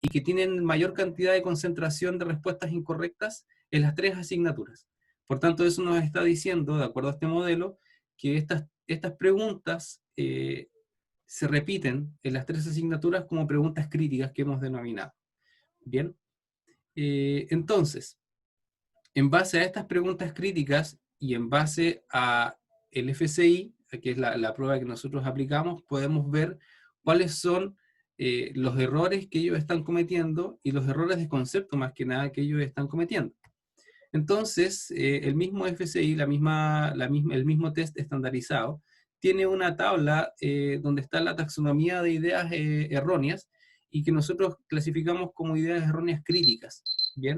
y que tienen mayor cantidad de concentración de respuestas incorrectas en las 3 asignaturas. Por tanto, eso nos está diciendo, de acuerdo a este modelo, que estas preguntas se repiten en las 3 asignaturas como preguntas críticas que hemos denominado. Bien, entonces, en base a estas preguntas críticas y en base a el FCI, que es la prueba que nosotros aplicamos, podemos ver cuáles son los errores que ellos están cometiendo y los errores de concepto más que nada que ellos están cometiendo. Entonces, el mismo FCI, el mismo test estandarizado, tiene una tabla donde está la taxonomía de ideas erróneas y que nosotros clasificamos como ideas erróneas críticas. Bien,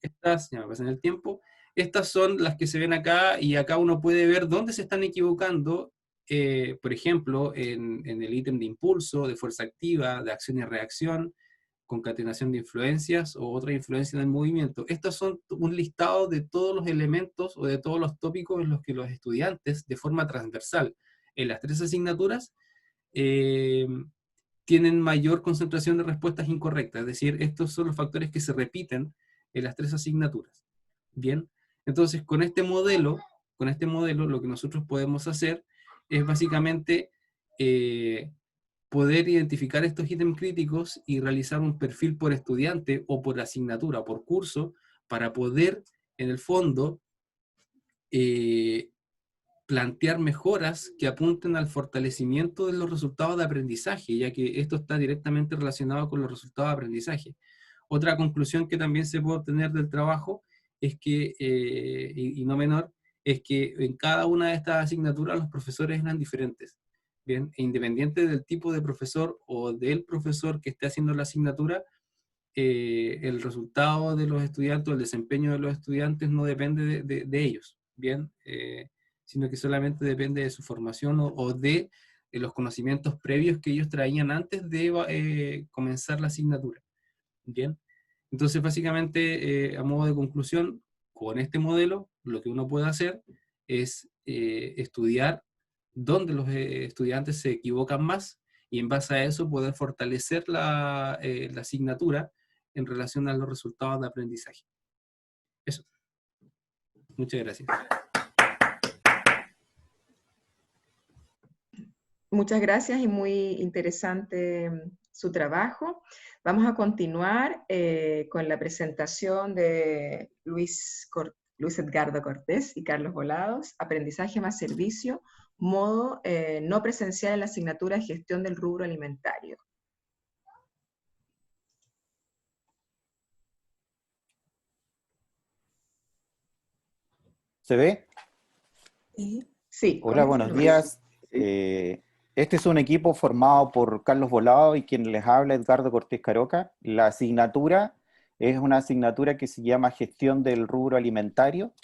estas, ya me pasan el tiempo, estas son las que se ven acá y acá uno puede ver dónde se están equivocando, por ejemplo, en el ítem de impulso, de fuerza activa, de acción y reacción, concatenación de influencias o otra influencia en el movimiento. Estos son un listado de todos los elementos o de todos los tópicos en los que los estudiantes, de forma transversal, en las 3 asignaturas, eh, tienen mayor concentración de respuestas incorrectas. Es decir, estos son los factores que se repiten en las 3 asignaturas. Bien, entonces con este modelo lo que nosotros podemos hacer es básicamente poder identificar estos ítems críticos y realizar un perfil por estudiante o por asignatura, por curso, para poder, en el fondo, plantear mejoras que apunten al fortalecimiento de los resultados de aprendizaje, ya que esto está directamente relacionado con los resultados de aprendizaje. Otra conclusión que también se puede obtener del trabajo es que, y no menor, es que en cada una de estas asignaturas los profesores eran diferentes. Bien, e independiente del tipo de profesor o del profesor que esté haciendo la asignatura, el resultado de los estudiantes, el desempeño de los estudiantes no depende de ellos, bien, sino que solamente depende de su formación o de los conocimientos previos que ellos traían antes de comenzar la asignatura, bien. Entonces, básicamente, a modo de conclusión, con este modelo, lo que uno puede hacer es estudiar dónde los estudiantes se equivocan más y en base a eso poder fortalecer la asignatura en relación a los resultados de aprendizaje. Eso. Muchas gracias. Muchas gracias y muy interesante su trabajo. Vamos a continuar con la presentación de Luis Edgardo Cortés y Carlos Volados, Aprendizaje más Servicio, modo no presencial en la asignatura de Gestión del Rubro Alimentario. ¿Se ve? Sí. Hola, buenos días. Este es un equipo formado por Carlos Volado y quien les habla, Edgardo Cortés Caroca. La asignatura es una asignatura que se llama Gestión del Rubro Alimentario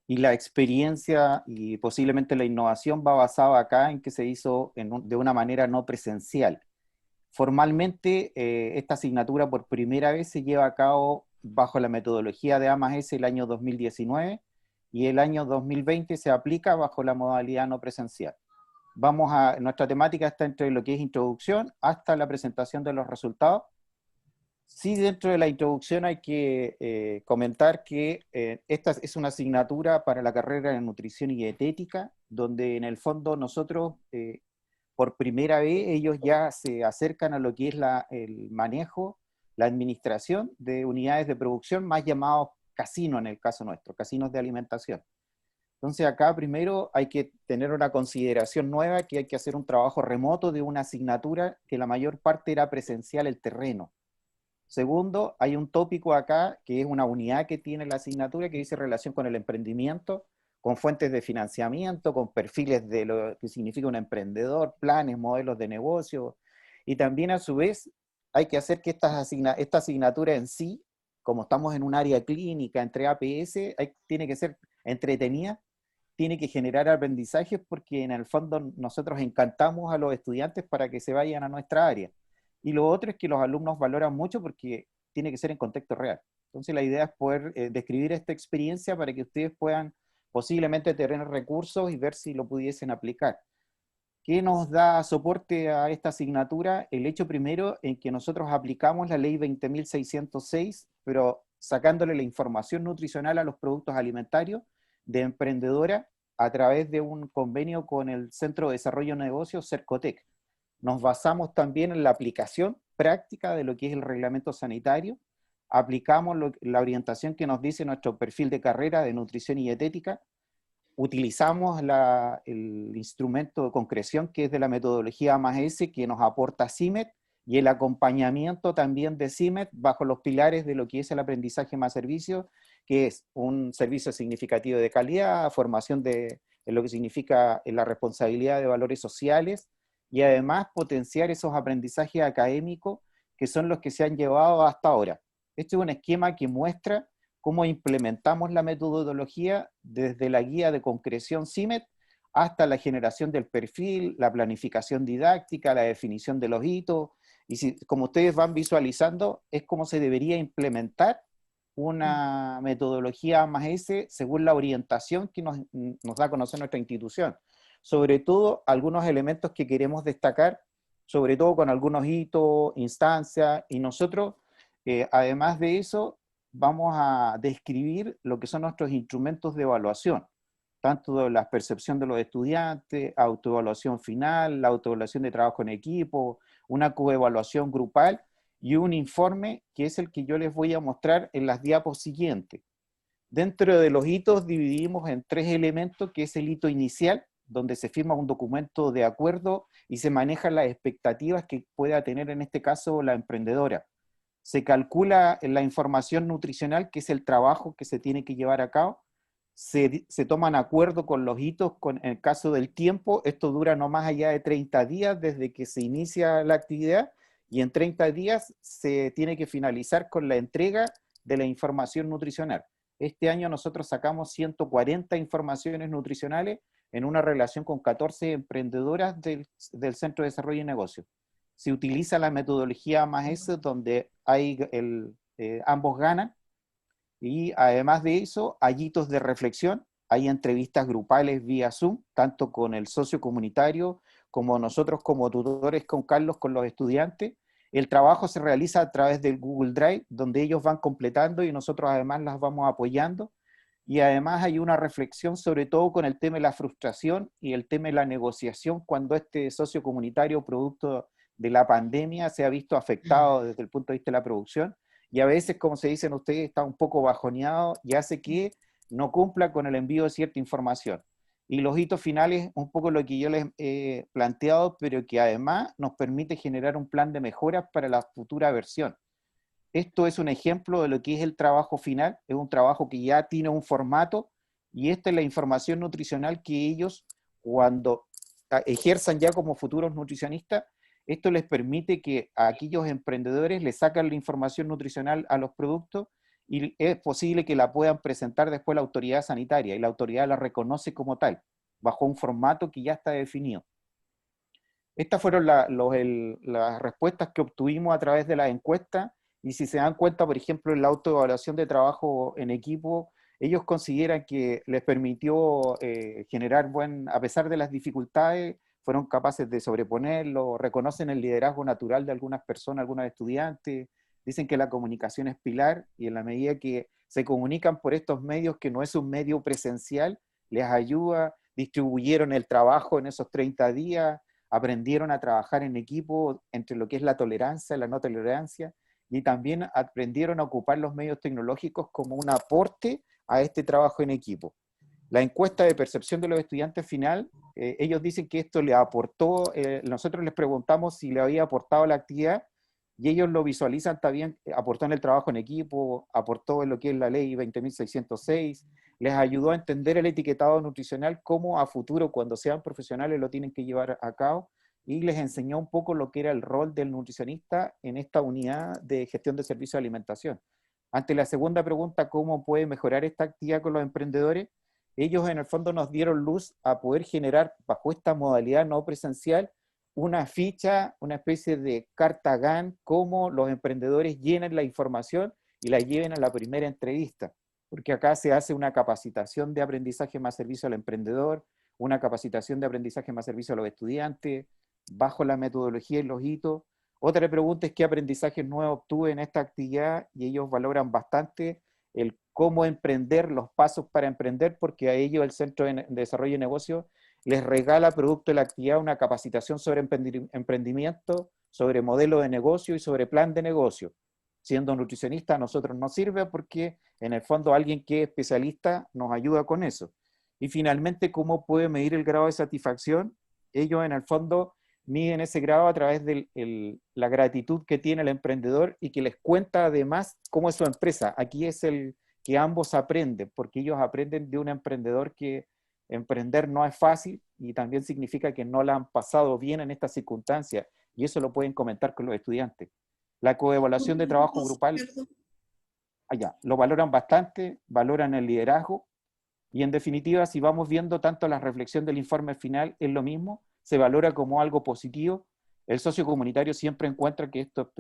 y la experiencia y posiblemente la innovación va basada acá en que se hizo de una manera no presencial. Formalmente, esta asignatura por primera vez se lleva a cabo bajo la metodología de A+S el año 2019 y el año 2020 se aplica bajo la modalidad no presencial. Nuestra temática está entre lo que es introducción hasta la presentación de los resultados. Sí, dentro de la introducción hay que comentar que esta es una asignatura para la carrera de nutrición y dietética, donde en el fondo nosotros, por primera vez, ellos ya se acercan a lo que es el manejo, la administración de unidades de producción, más llamados casinos en el caso nuestro, casinos de alimentación. Entonces acá primero hay que tener una consideración nueva, que hay que hacer un trabajo remoto de una asignatura que la mayor parte era presencial, el terreno. Segundo, hay un tópico acá, que es una unidad que tiene la asignatura, que dice relación con el emprendimiento, con fuentes de financiamiento, con perfiles de lo que significa un emprendedor, planes, modelos de negocio, y también a su vez hay que hacer que esta asignatura en sí, como estamos en un área clínica entre APS, tiene que ser entretenida, tiene que generar aprendizajes porque en el fondo nosotros encantamos a los estudiantes para que se vayan a nuestra área. Y lo otro es que los alumnos valoran mucho porque tiene que ser en contexto real. Entonces la idea es poder describir esta experiencia para que ustedes puedan posiblemente tener recursos y ver si lo pudiesen aplicar. ¿Qué nos da soporte a esta asignatura? El hecho primero en que nosotros aplicamos la ley 20.606, pero sacándole la información nutricional a los productos alimentarios de emprendedora a través de un convenio con el Centro de Desarrollo de Negocios, Cercotec. Nos basamos también en la aplicación práctica de lo que es el reglamento sanitario, aplicamos la orientación que nos dice nuestro perfil de carrera de nutrición y dietética, utilizamos el instrumento de concreción que es de la metodología +S que nos aporta CIMET y el acompañamiento también de CIMET bajo los pilares de lo que es el aprendizaje más servicio, que es un servicio significativo de calidad, formación en lo que significa la responsabilidad de valores sociales y además potenciar esos aprendizajes académicos que son los que se han llevado hasta ahora. Este es un esquema que muestra cómo implementamos la metodología desde la guía de concreción CIMET hasta la generación del perfil, la planificación didáctica, la definición de los hitos, y como ustedes van visualizando, es como se debería implementar una metodología +S según la orientación que nos da a conocer nuestra institución. Sobre todo, algunos elementos que queremos destacar, sobre todo con algunos hitos, instancias, y nosotros, además de eso, vamos a describir lo que son nuestros instrumentos de evaluación, tanto de la percepción de los estudiantes, autoevaluación final, la autoevaluación de trabajo en equipo, una coevaluación grupal y un informe que es el que yo les voy a mostrar en las diapos siguientes. Dentro de los hitos dividimos en 3 elementos, que es el hito inicial, donde se firma un documento de acuerdo y se manejan las expectativas que pueda tener en este caso la emprendedora. Se calcula la información nutricional, que es el trabajo que se tiene que llevar a cabo, se toman acuerdo con los hitos, en el caso del tiempo, esto dura no más allá de 30 días desde que se inicia la actividad, y en 30 días se tiene que finalizar con la entrega de la información nutricional. Este año nosotros sacamos 140 informaciones nutricionales en una relación con 14 emprendedoras del Centro de Desarrollo y Negocios. Se utiliza la metodología +S donde hay ambos ganan, y además de eso hay hitos de reflexión, hay entrevistas grupales vía Zoom, tanto con el socio comunitario como nosotros como tutores con Carlos, con los estudiantes. El trabajo se realiza a través del Google Drive, donde ellos van completando y nosotros además las vamos apoyando. Y además hay una reflexión sobre todo con el tema de la frustración y el tema de la negociación cuando este socio comunitario, producto de la pandemia, se ha visto afectado desde el punto de vista de la producción, y a veces, como se dicen ustedes, está un poco bajoneado y hace que no cumpla con el envío de cierta información. Y los hitos finales, un poco lo que yo les he planteado, pero que además nos permite generar un plan de mejoras para la futura versión. Esto es un ejemplo de lo que es el trabajo final, es un trabajo que ya tiene un formato, y esta es la información nutricional que ellos, cuando ejerzan ya como futuros nutricionistas, esto les permite que a aquellos emprendedores les sacan la información nutricional a los productos y es posible que la puedan presentar después a la autoridad sanitaria y la autoridad la reconoce como tal, bajo un formato que ya está definido. Estas fueron las respuestas que obtuvimos a través de la encuesta, y si se dan cuenta, por ejemplo, en la autoevaluación de trabajo en equipo, ellos consideran que les permitió generar a pesar de las dificultades, fueron capaces de sobreponerlo, reconocen el liderazgo natural de algunas personas, algunos estudiantes, dicen que la comunicación es pilar, y en la medida que se comunican por estos medios, que no es un medio presencial, les ayuda, distribuyeron el trabajo en esos 30 días, aprendieron a trabajar en equipo entre lo que es la tolerancia y la no tolerancia, y también aprendieron a ocupar los medios tecnológicos como un aporte a este trabajo en equipo. La encuesta de percepción de los estudiantes final, ellos dicen que esto le aportó, nosotros les preguntamos si le había aportado la actividad, y ellos lo visualizan también, aportó en el trabajo en equipo, aportó en lo que es la ley 20.606, les ayudó a entender el etiquetado nutricional, cómo a futuro, cuando sean profesionales, lo tienen que llevar a cabo, y les enseñó un poco lo que era el rol del nutricionista en esta unidad de gestión de servicios de alimentación. Ante la segunda pregunta, ¿cómo puede mejorar esta actividad con los emprendedores? Ellos en el fondo nos dieron luz a poder generar, bajo esta modalidad no presencial, una ficha, una especie de carta GAN, cómo los emprendedores llenen la información y la lleven a la primera entrevista, porque acá se hace una capacitación de aprendizaje más servicio al emprendedor, una capacitación de aprendizaje más servicio a los estudiantes, bajo la metodología y los hitos. Otra pregunta es qué aprendizajes nuevos obtuve en esta actividad, y ellos valoran bastante el cómo emprender, los pasos para emprender, porque a ellos el Centro de Desarrollo de Negocios les regala, producto de la actividad, una capacitación sobre emprendimiento, sobre modelo de negocio y sobre plan de negocio. Siendo nutricionista a nosotros nos sirve porque en el fondo alguien que es especialista nos ayuda con eso. Y finalmente, ¿cómo puede medir el grado de satisfacción? Ellos en el fondo miden ese grado a través de la gratitud que tiene el emprendedor y que les cuenta además cómo es su empresa. Aquí es el que ambos aprenden, porque ellos aprenden de un emprendedor que emprender no es fácil y también significa que no la han pasado bien en estas circunstancias, y eso lo pueden comentar con los estudiantes. La coevaluación de trabajo grupal, allá, lo valoran bastante, valoran el liderazgo, y en definitiva, si vamos viendo tanto la reflexión del informe final, es lo mismo, se valora como algo positivo. El socio comunitario siempre encuentra que esto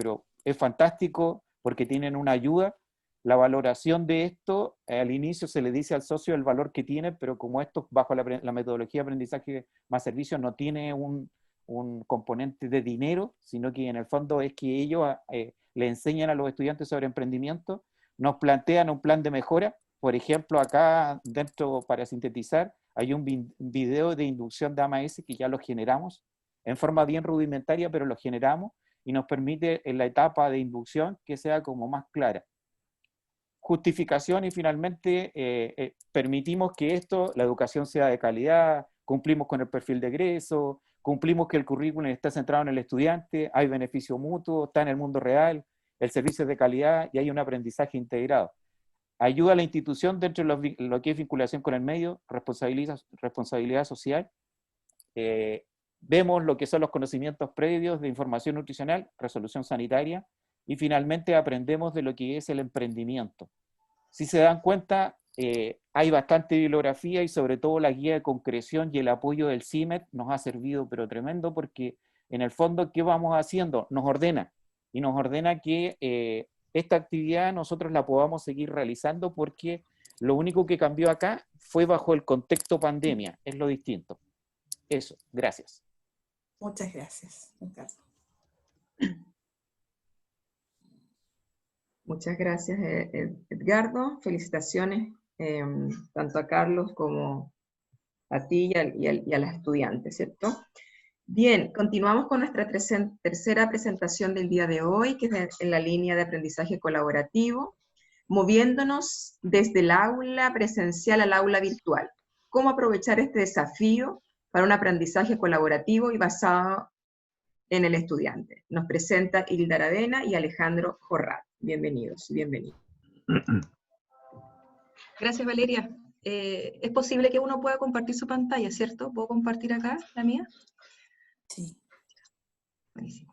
es fantástico porque tienen una ayuda. La valoración de esto, al inicio se le dice al socio el valor que tiene, pero como esto bajo la metodología de aprendizaje más servicio no tiene un componente de dinero, sino que en el fondo es que ellos le enseñan a los estudiantes sobre emprendimiento, nos plantean un plan de mejora. Por ejemplo, acá dentro, para sintetizar, hay un video de inducción de AMAS que ya lo generamos en forma bien rudimentaria, pero lo generamos y nos permite en la etapa de inducción que sea como más clara. Justificación y finalmente permitimos que la educación sea de calidad, cumplimos con el perfil de egreso, cumplimos que el currículum está centrado en el estudiante, hay beneficio mutuo, está en el mundo real, el servicio es de calidad y hay un aprendizaje integrado. Ayuda a la institución dentro de lo que es vinculación con el medio, responsabilidad social. Vemos lo que son los conocimientos previos de información nutricional, resolución sanitaria, y finalmente aprendemos de lo que es el emprendimiento. Si se dan cuenta, hay bastante bibliografía y sobre todo la guía de concreción y el apoyo del CIMET nos ha servido pero tremendo, porque en el fondo, ¿qué vamos haciendo? Nos ordena, y nos ordena que esta actividad nosotros la podamos seguir realizando, porque lo único que cambió acá fue bajo el contexto pandemia, es lo distinto. Eso, gracias. Muchas gracias, Ricardo. Muchas gracias, Edgardo. Felicitaciones tanto a Carlos como a ti y a las estudiantes, ¿cierto? Bien, continuamos con nuestra tercera presentación del día de hoy, que es en la línea de aprendizaje colaborativo, moviéndonos desde el aula presencial al aula virtual. ¿Cómo aprovechar este desafío para un aprendizaje colaborativo y basado en el estudiante? Nos presenta Hilda Aravena y Alejandro Jorrat. Bienvenidos y bienvenidos. Gracias, Valeria. Es posible que uno pueda compartir su pantalla, ¿cierto? ¿Puedo compartir acá la mía? Sí. Buenísimo.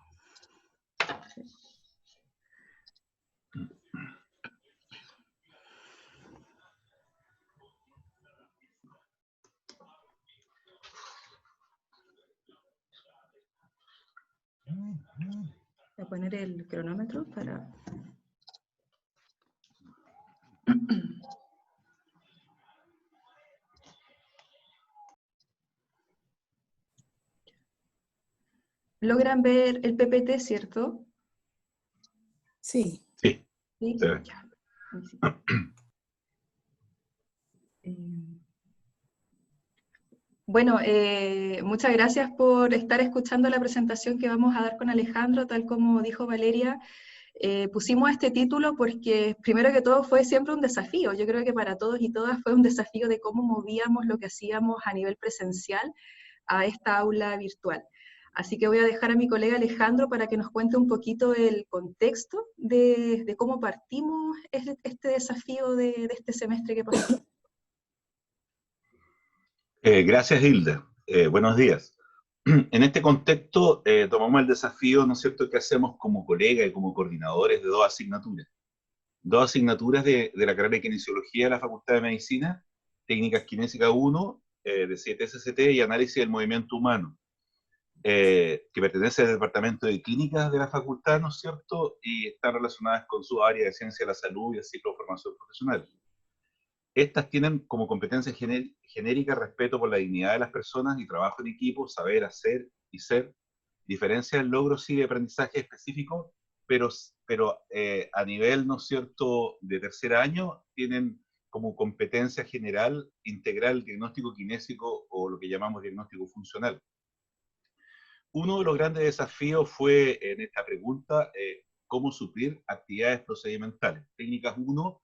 Voy a poner el cronómetro para... ¿Logran ver el PPT, cierto? Sí. Sí. Sí. Sí. Ya. Bueno, muchas gracias por estar escuchando la presentación que vamos a dar con Alejandro. Tal como dijo Valeria, pusimos este título porque primero que todo fue siempre un desafío. Yo creo que para todos y todas fue un desafío de cómo movíamos lo que hacíamos a nivel presencial a esta aula virtual. Así que voy a dejar a mi colega Alejandro para que nos cuente un poquito el contexto de cómo partimos este desafío de este semestre que pasó. Gracias, Hilda. Buenos días. En este contexto, tomamos el desafío, ¿no es cierto?, que hacemos como colega y como coordinadores de dos asignaturas. Dos asignaturas de la carrera de Kinesiología de la Facultad de Medicina, Técnicas Kinésicas 1, de 7 SCT, y Análisis del Movimiento Humano, que pertenece al Departamento de Clínicas de la Facultad, ¿no es cierto?, y están relacionadas con su área de Ciencia de la Salud y así como formación profesional. Estas tienen como competencia genérica respeto por la dignidad de las personas y trabajo en equipo, saber, hacer y ser. Diferencia del logro sí de aprendizaje específico, pero a nivel, ¿no es cierto?, de tercer año, tienen como competencia general integral el diagnóstico kinésico o lo que llamamos diagnóstico funcional. Uno de los grandes desafíos fue en esta pregunta cómo suplir actividades procedimentales. Técnicas 1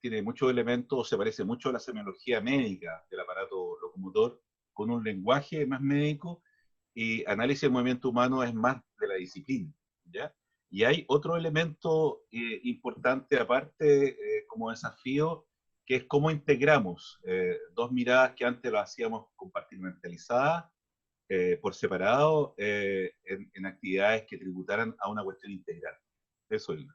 tiene muchos elementos, se parece mucho a la semiología médica del aparato locomotor, con un lenguaje más médico, y análisis del movimiento humano es más de la disciplina, ¿ya? Y hay otro elemento importante aparte como desafío, que es cómo integramos dos miradas que antes lo hacíamos compartimentalizadas, por separado, en actividades que tributaran a una cuestión integral. Eso es.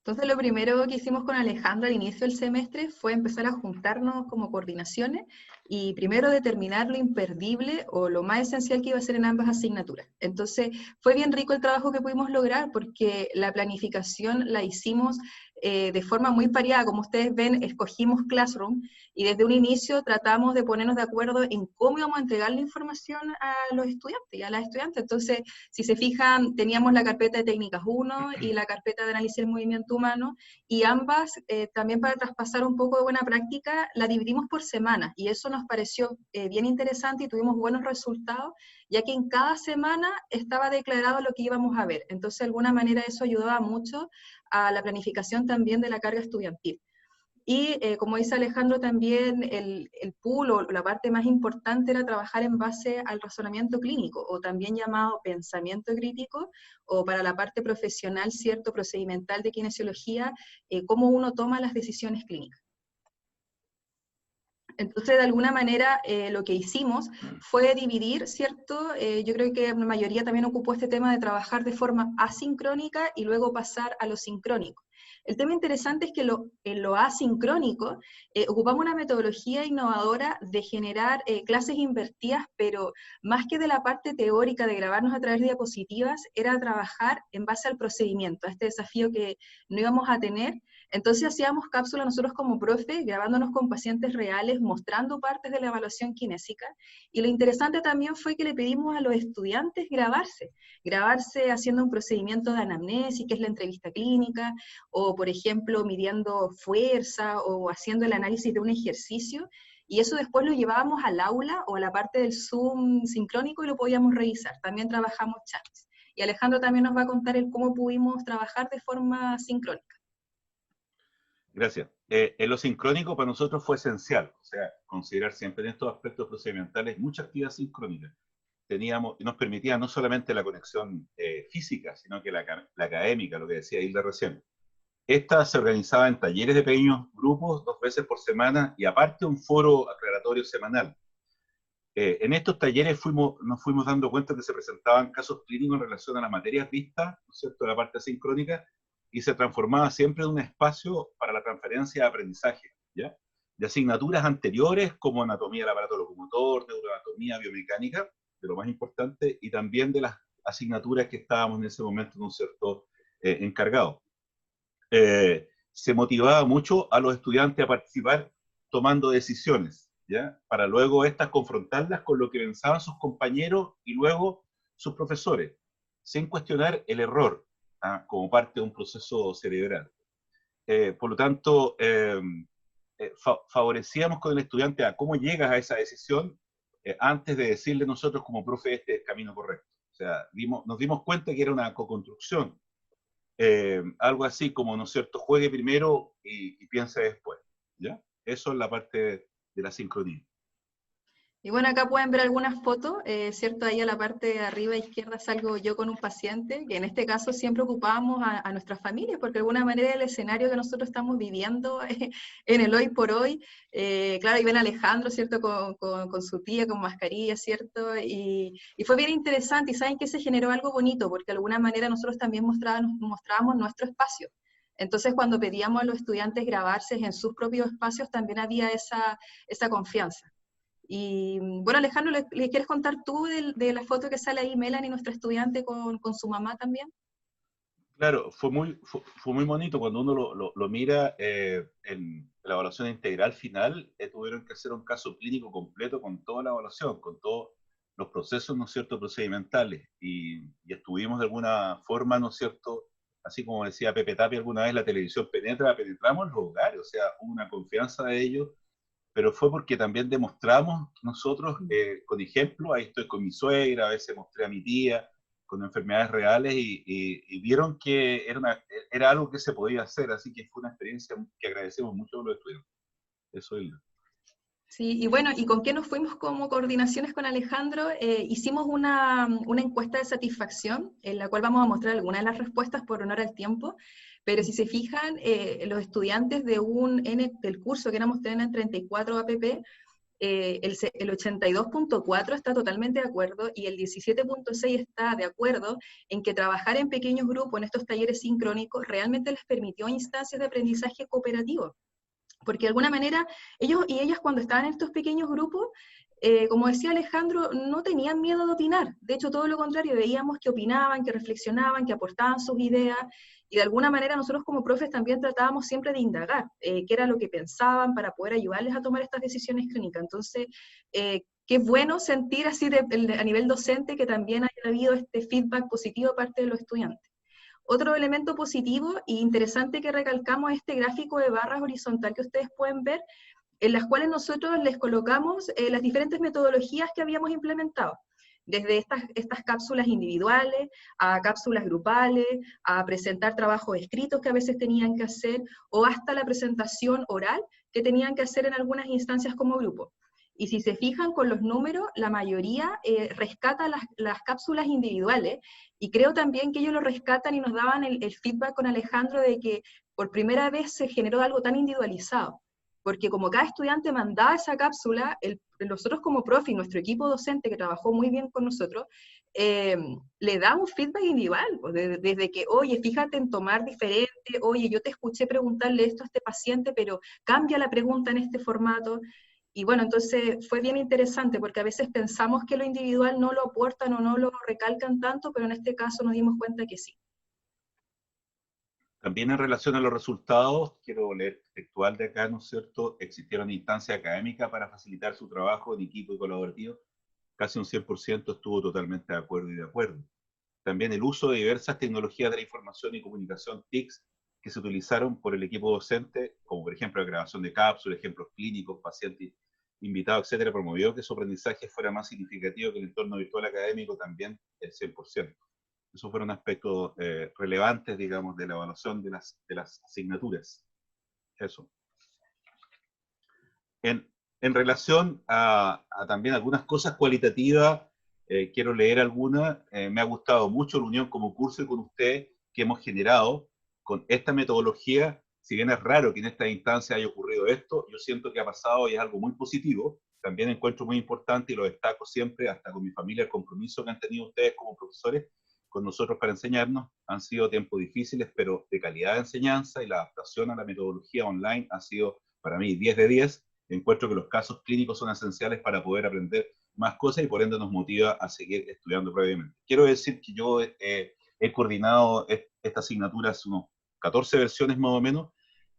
Entonces lo primero que hicimos con Alejandro al inicio del semestre fue empezar a juntarnos como coordinaciones y primero determinar lo imperdible o lo más esencial que iba a ser en ambas asignaturas. Entonces fue bien rico el trabajo que pudimos lograr porque la planificación la hicimos de forma muy variada. Como ustedes ven, escogimos Classroom y desde un inicio tratamos de ponernos de acuerdo en cómo íbamos a entregar la información a los estudiantes y a las estudiantes. Entonces, si se fijan, teníamos la carpeta de técnicas 1 y la carpeta de análisis del movimiento humano, y ambas, también para traspasar un poco de buena práctica, la dividimos por semana, y eso nos pareció bien interesante y tuvimos buenos resultados, ya que en cada semana estaba declarado lo que íbamos a ver. Entonces, de alguna manera eso ayudaba mucho a la planificación también de la carga estudiantil. Y como dice Alejandro también, el pool o la parte más importante era trabajar en base al razonamiento clínico, o también llamado pensamiento crítico, o para la parte profesional, cierto, procedimental de kinesiología, cómo uno toma las decisiones clínicas. Entonces, de alguna manera, lo que hicimos fue dividir, ¿cierto? Yo creo que la mayoría también ocupó este tema de trabajar de forma asincrónica y luego pasar a lo sincrónico. El tema interesante es que en lo asincrónico ocupamos una metodología innovadora de generar clases invertidas, pero más que de la parte teórica de grabarnos a través de diapositivas, era trabajar en base al procedimiento, a este desafío que no íbamos a tener. Entonces hacíamos cápsulas nosotros como profe, grabándonos con pacientes reales, mostrando partes de la evaluación kinésica, y lo interesante también fue que le pedimos a los estudiantes grabarse haciendo un procedimiento de anamnesis, que es la entrevista clínica, o por ejemplo midiendo fuerza, o haciendo el análisis de un ejercicio, y eso después lo llevábamos al aula, o a la parte del Zoom sincrónico, y lo podíamos revisar. También trabajamos chats. Y Alejandro también nos va a contar cómo pudimos trabajar de forma sincrónica. Gracias. En lo sincrónico para nosotros fue esencial, o sea, considerar siempre en estos aspectos procedimentales mucha actividad sincrónica. Nos permitía no solamente la conexión física, sino que la académica, lo que decía Hilda recién. Esta se organizaba en talleres de pequeños grupos 2 veces por semana y aparte un foro aclaratorio semanal. En estos talleres nos fuimos dando cuenta que se presentaban casos clínicos en relación a las materias vistas, ¿no es cierto?, la parte asincrónica, y se transformaba siempre en un espacio para la transferencia de aprendizaje, ¿ya? De asignaturas anteriores como anatomía del aparato locomotor, neuroanatomía, biomecánica, de lo más importante, y también de las asignaturas que estábamos en ese momento, ¿no es cierto?, encargados. Se motivaba mucho a los estudiantes a participar tomando decisiones, ¿ya? Para luego estas confrontarlas con lo que pensaban sus compañeros y luego sus profesores, sin cuestionar el error, como parte de un proceso cerebral. Por lo tanto, favorecíamos con el estudiante a cómo llegas a esa decisión antes de decirle nosotros como profe este es el camino correcto. O sea, nos dimos cuenta que era una co-construcción. Algo así como, ¿no es cierto?, juegue primero y piense después, ¿ya? Eso es la parte de la sincronía. Y bueno, acá pueden ver algunas fotos, ¿cierto? Ahí a la parte de arriba izquierda salgo yo con un paciente, que en este caso siempre ocupábamos a nuestras familias, porque de alguna manera el escenario que nosotros estamos viviendo en el hoy por hoy, claro, y ven a Alejandro, ¿cierto? Con su tía, con mascarilla, ¿cierto? Y fue bien interesante, y saben que se generó algo bonito, porque de alguna manera nosotros también mostrábamos nuestro espacio. Entonces, cuando pedíamos a los estudiantes grabarse en sus propios espacios, también había esa confianza. Y bueno, Alejandro, ¿le quieres contar tú de la foto que sale ahí, Melanie, nuestra estudiante, con su mamá también? Claro, fue muy bonito cuando uno lo mira en la evaluación integral final, tuvieron que hacer un caso clínico completo con toda la evaluación, con todos los procesos, ¿no es cierto?, procedimentales, y estuvimos de alguna forma, ¿no es cierto?, así como decía Pepe Tapia alguna vez, la televisión penetramos en los hogares, o sea, hubo una confianza de ellos, pero fue porque también demostramos nosotros con ejemplo, ahí estoy con mi suegra, a veces mostré a mi tía, con enfermedades reales y vieron que era algo que se podía hacer, así que fue una experiencia que agradecemos mucho a los estudiantes. Eso es. Sí, y bueno, ¿y con qué nos fuimos como coordinaciones con Alejandro? Hicimos una encuesta de satisfacción, en la cual vamos a mostrar algunas de las respuestas por honor al tiempo, pero si se fijan, los estudiantes del curso, que éramos 34 APP, el 82.4 está totalmente de acuerdo y el 17.6 está de acuerdo en que trabajar en pequeños grupos, en estos talleres sincrónicos, realmente les permitió instancias de aprendizaje cooperativo. Porque de alguna manera, ellos y ellas cuando estaban en estos pequeños grupos, como decía Alejandro, no tenían miedo de opinar. De hecho, todo lo contrario, veíamos que opinaban, que reflexionaban, que aportaban sus ideas, y de alguna manera nosotros como profes también tratábamos siempre de indagar qué era lo que pensaban para poder ayudarles a tomar estas decisiones clínicas. Entonces, qué bueno sentir así a nivel docente que también haya habido este feedback positivo de parte de los estudiantes. Otro elemento positivo e interesante que recalcamos es este gráfico de barras horizontal que ustedes pueden ver, en las cuales nosotros les colocamos las diferentes metodologías que habíamos implementado, desde estas cápsulas individuales, a cápsulas grupales, a presentar trabajos escritos que a veces tenían que hacer, o hasta la presentación oral que tenían que hacer en algunas instancias como grupo. Y si se fijan con los números, la mayoría rescata las cápsulas individuales, y creo también que ellos lo rescatan y nos daban el feedback con Alejandro de que por primera vez se generó algo tan individualizado, porque como cada estudiante mandaba esa cápsula, nosotros como profe y nuestro equipo docente que trabajó muy bien con nosotros, le damos feedback individual, pues, desde que, oye, fíjate en tomar diferente, oye, yo te escuché preguntarle esto a este paciente, pero cambia la pregunta en este formato. Y bueno, entonces fue bien interesante porque a veces pensamos que lo individual no lo aportan o no lo recalcan tanto, pero en este caso nos dimos cuenta que sí. También en relación a los resultados, quiero leer textual de acá, ¿no es cierto? Existieron instancias académicas para facilitar su trabajo en equipo y colaborativo. Casi un 100% estuvo totalmente de acuerdo y de acuerdo. También el uso de diversas tecnologías de la información y comunicación, TICs, que se utilizaron por el equipo docente, como por ejemplo la grabación de cápsulas, ejemplos clínicos, pacientes invitados, etcétera, promovió que su aprendizaje fuera más significativo que el entorno virtual académico, también el 100%. Esos fueron aspectos relevantes, digamos, de la evaluación de las asignaturas. Eso. En relación a también algunas cosas cualitativas, quiero leer algunas. Me ha gustado mucho la unión como curso y con usted que hemos generado con esta metodología. Si bien es raro que en esta instancia haya ocurrido esto, yo siento que ha pasado y es algo muy positivo. También encuentro muy importante y lo destaco siempre, hasta con mi familia, el compromiso que han tenido ustedes como profesores con nosotros para enseñarnos. Han sido tiempos difíciles, pero de calidad de enseñanza, y la adaptación a la metodología online ha sido para mí 10 de 10. Encuentro que los casos clínicos son esenciales para poder aprender más cosas y por ende nos motiva a seguir estudiando previamente. Quiero decir que yo he coordinado esta asignatura hace unos 14 versiones más o menos,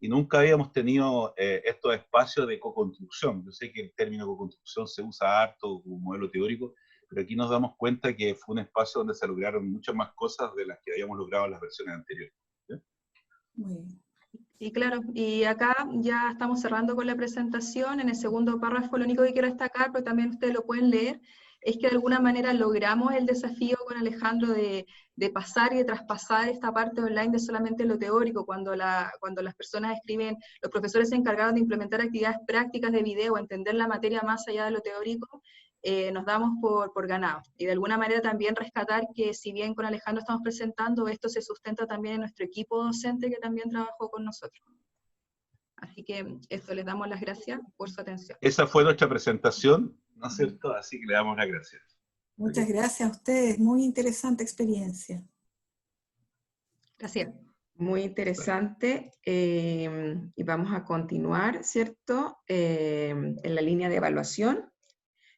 y nunca habíamos tenido estos espacios de co-construcción. Yo sé que el término co-construcción se usa harto como modelo teórico, pero aquí nos damos cuenta que fue un espacio donde se lograron muchas más cosas de las que habíamos logrado en las versiones anteriores. ¿Sí? Muy bien. Y claro, y acá ya estamos cerrando con la presentación. En el segundo párrafo lo único que quiero destacar, pero también ustedes lo pueden leer, es que de alguna manera logramos el desafío con Alejandro de pasar y de traspasar esta parte online de solamente lo teórico. Cuando las personas escriben, los profesores se encargaron de implementar actividades prácticas de video, entender la materia más allá de lo teórico, nos damos por ganado. Y de alguna manera también rescatar que si bien con Alejandro estamos presentando, esto se sustenta también en nuestro equipo docente que también trabajó con nosotros. Así que eso, les damos las gracias por su atención. Esa fue nuestra presentación, ¿no es cierto? Así que le damos las gracias. Muchas gracias a ustedes, muy interesante experiencia. Gracias. Muy interesante, y vamos a continuar, ¿cierto? En la línea de evaluación.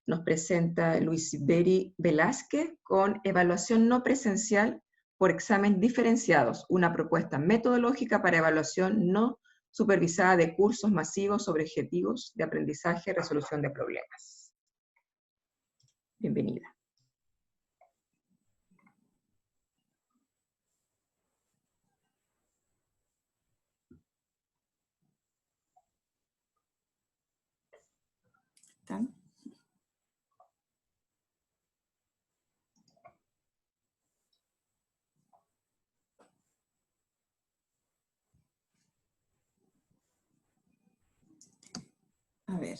Nos presenta Luis Beri Velázquez con evaluación no presencial por exámenes diferenciados, una propuesta metodológica para evaluación no supervisada de cursos masivos sobre objetivos de aprendizaje y resolución de problemas. Bienvenida. ¿Están? A ver.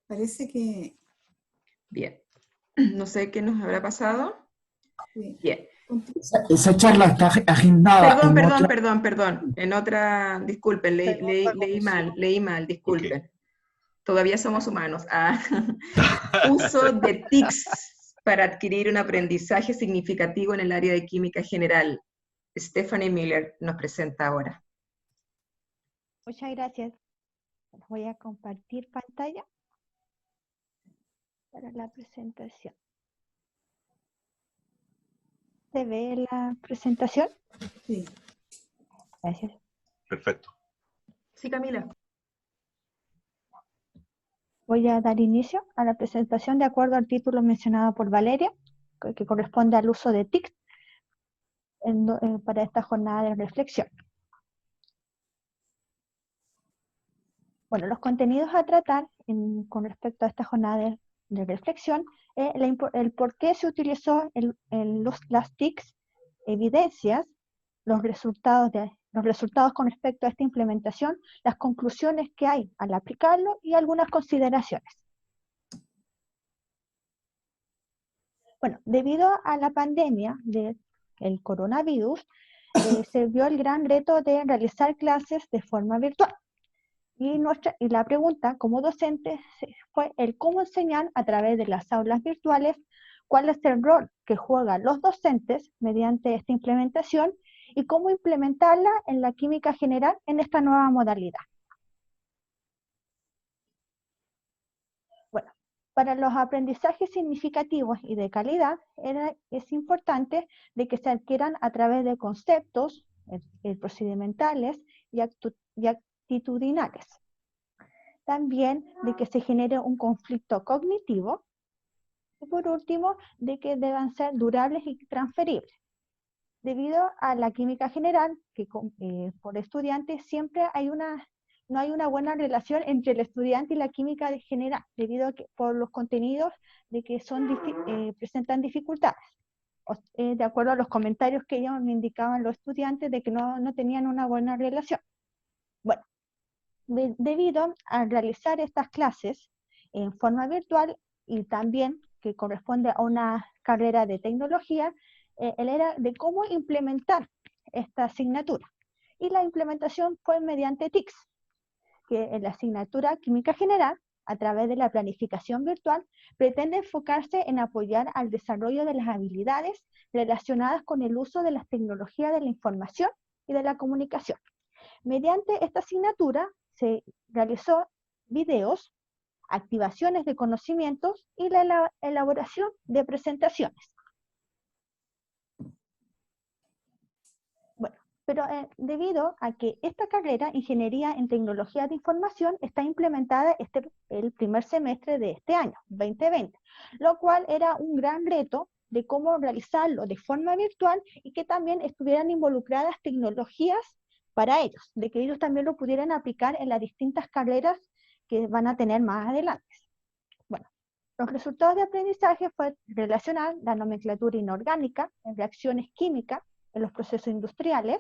Parece que... Bien. No sé qué nos habrá pasado. Sí. Bien. Esa charla está agendada en otra... Perdón. En otra, disculpen, leí mal, disculpen. Ok. Todavía somos humanos. Uso de TICs para adquirir un aprendizaje significativo en el área de química general. Stephanie Miller nos presenta ahora. Muchas gracias. Voy a compartir pantalla para la presentación. ¿Se ve la presentación? Sí. Gracias. Perfecto. Sí, Camila. Voy a dar inicio a la presentación de acuerdo al título mencionado por Valeria, que corresponde al uso de TIC para esta jornada de reflexión. Bueno, los contenidos a tratar con respecto a esta jornada de reflexión, el por qué se utilizó las TICs, evidencias, los resultados con respecto a esta implementación, las conclusiones que hay al aplicarlo y algunas consideraciones. Bueno, debido a la pandemia del coronavirus, se vio el gran reto de realizar clases de forma virtual. Y la pregunta como docente fue el cómo enseñar a través de las aulas virtuales, cuál es el rol que juegan los docentes mediante esta implementación y cómo implementarla en la química general en esta nueva modalidad. Bueno, para los aprendizajes significativos y de calidad es importante de que se adquieran a través de conceptos procedimentales y actitudinales. También de que se genere un conflicto cognitivo. Y por último, de que deban ser durables y transferibles. Debido a la química general, que por estudiantes siempre no hay una buena relación entre el estudiante y la química general, debido a que por los contenidos de que presentan dificultades. De acuerdo a los comentarios que ellos me indicaban los estudiantes de que no tenían una buena relación. Bueno, debido a realizar estas clases en forma virtual y también que corresponde a una carrera de tecnología, era de cómo implementar esta asignatura. Y la implementación fue mediante TICs, que en la asignatura Química General, a través de la planificación virtual, pretende enfocarse en apoyar al desarrollo de las habilidades relacionadas con el uso de las tecnologías de la información y de la comunicación. Mediante esta asignatura se realizó videos, activaciones de conocimientos y la elaboración de presentaciones. Bueno, pero debido a que esta carrera, Ingeniería en Tecnología de Información, está implementada el primer semestre de este año, 2020, lo cual era un gran reto de cómo realizarlo de forma virtual y que también estuvieran involucradas tecnologías para ellos, de que ellos también lo pudieran aplicar en las distintas carreras que van a tener más adelante. Bueno, los resultados de aprendizaje fue relacionar la nomenclatura inorgánica en reacciones químicas en los procesos industriales,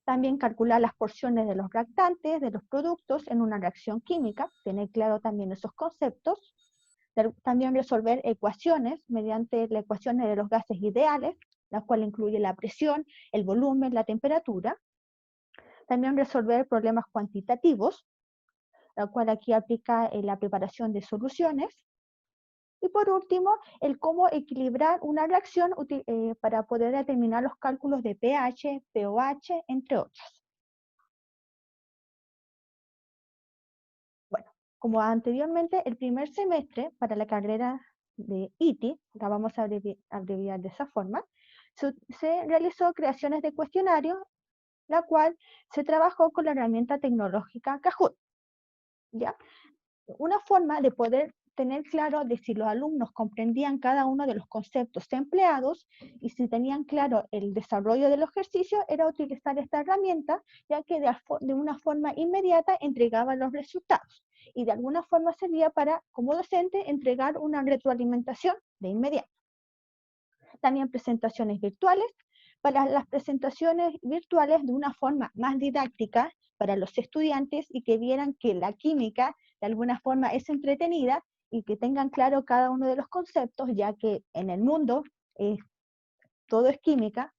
también calcular las porciones de los reactantes, de los productos en una reacción química, tener claro también esos conceptos, también resolver ecuaciones mediante las ecuaciones de los gases ideales, la cual incluye la presión, el volumen, la temperatura, también resolver problemas cuantitativos, la cual aquí aplica la preparación de soluciones. Y por último, el cómo equilibrar una reacción para poder determinar los cálculos de pH, pOH, entre otros. Bueno, como anteriormente, el primer semestre para la carrera de ITI, la vamos a abreviar de esa forma, se realizó creaciones de cuestionarios, la cual se trabajó con la herramienta tecnológica Kahoot. ¿Ya? Una forma de poder tener claro de si los alumnos comprendían cada uno de los conceptos empleados y si tenían claro el desarrollo del ejercicio era utilizar esta herramienta, ya que de una forma inmediata entregaba los resultados y de alguna forma servía para, como docente, entregar una retroalimentación de inmediato. También presentaciones virtuales. Para las presentaciones virtuales de una forma más didáctica para los estudiantes y que vieran que la química de alguna forma es entretenida y que tengan claro cada uno de los conceptos, ya que en el mundo todo es química,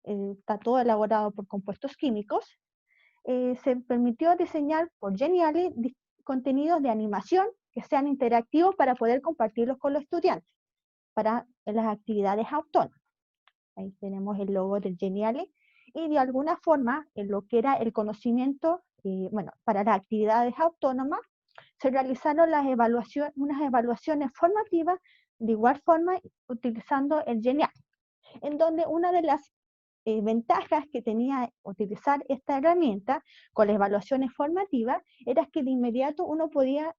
está todo elaborado por compuestos químicos. Se permitió diseñar por Genially contenidos de animación que sean interactivos para poder compartirlos con los estudiantes para las actividades autónomas. Ahí tenemos el logo del Genially, y de alguna forma, en lo que era el conocimiento, bueno, para las actividades autónomas, se realizaron unas evaluaciones formativas, de igual forma, utilizando el Genially, en donde una de las ventajas que tenía utilizar esta herramienta con las evaluaciones formativas era que de inmediato uno podía,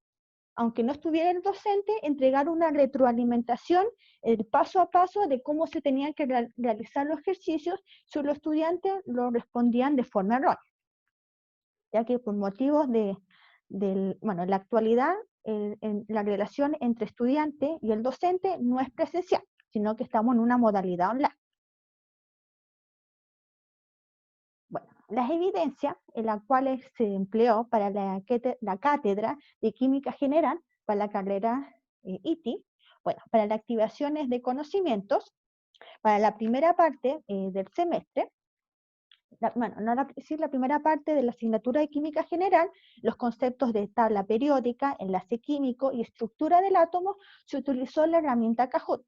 aunque no estuviera el docente, entregar una retroalimentación, el paso a paso de cómo se tenían que realizar los ejercicios si los estudiantes lo respondían de forma errónea. Ya que por motivos bueno, en la actualidad, la relación entre estudiante y el docente no es presencial, sino que estamos en una modalidad online. Bueno, las evidencias en las cuales se empleó para la cátedra de Química General para la carrera ITI, bueno, para las activaciones de conocimientos, para la primera parte del semestre, la primera parte de la asignatura de Química General, los conceptos de tabla periódica, enlace químico y estructura del átomo, se utilizó la herramienta Kahoot,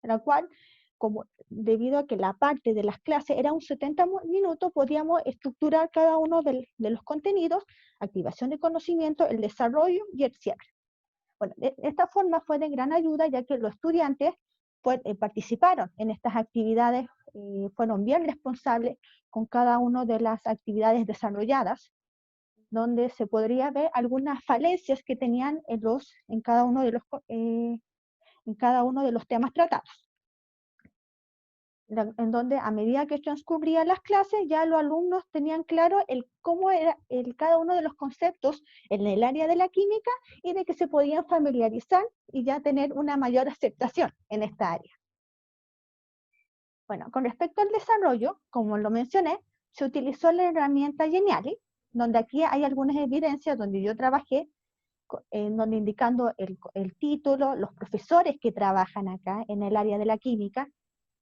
la cual, debido a que la parte de las clases era un 70 minutos, podíamos estructurar cada uno de los contenidos, activación de conocimiento, el desarrollo y el cierre. Bueno, de esta forma fue de gran ayuda, ya que los estudiantes participaron en estas actividades, fueron bien responsables con cada una de las actividades desarrolladas, donde se podría ver algunas falencias que tenían en cada uno de los temas tratados. En donde a medida que transcurrían las clases, ya los alumnos tenían claro cómo era cada uno de los conceptos en el área de la química y de que se podían familiarizar y ya tener una mayor aceptación en esta área. Bueno, con respecto al desarrollo, como lo mencioné, se utilizó la herramienta Genially, donde aquí hay algunas evidencias donde yo trabajé, donde indicando el título, los profesores que trabajan acá en el área de la química,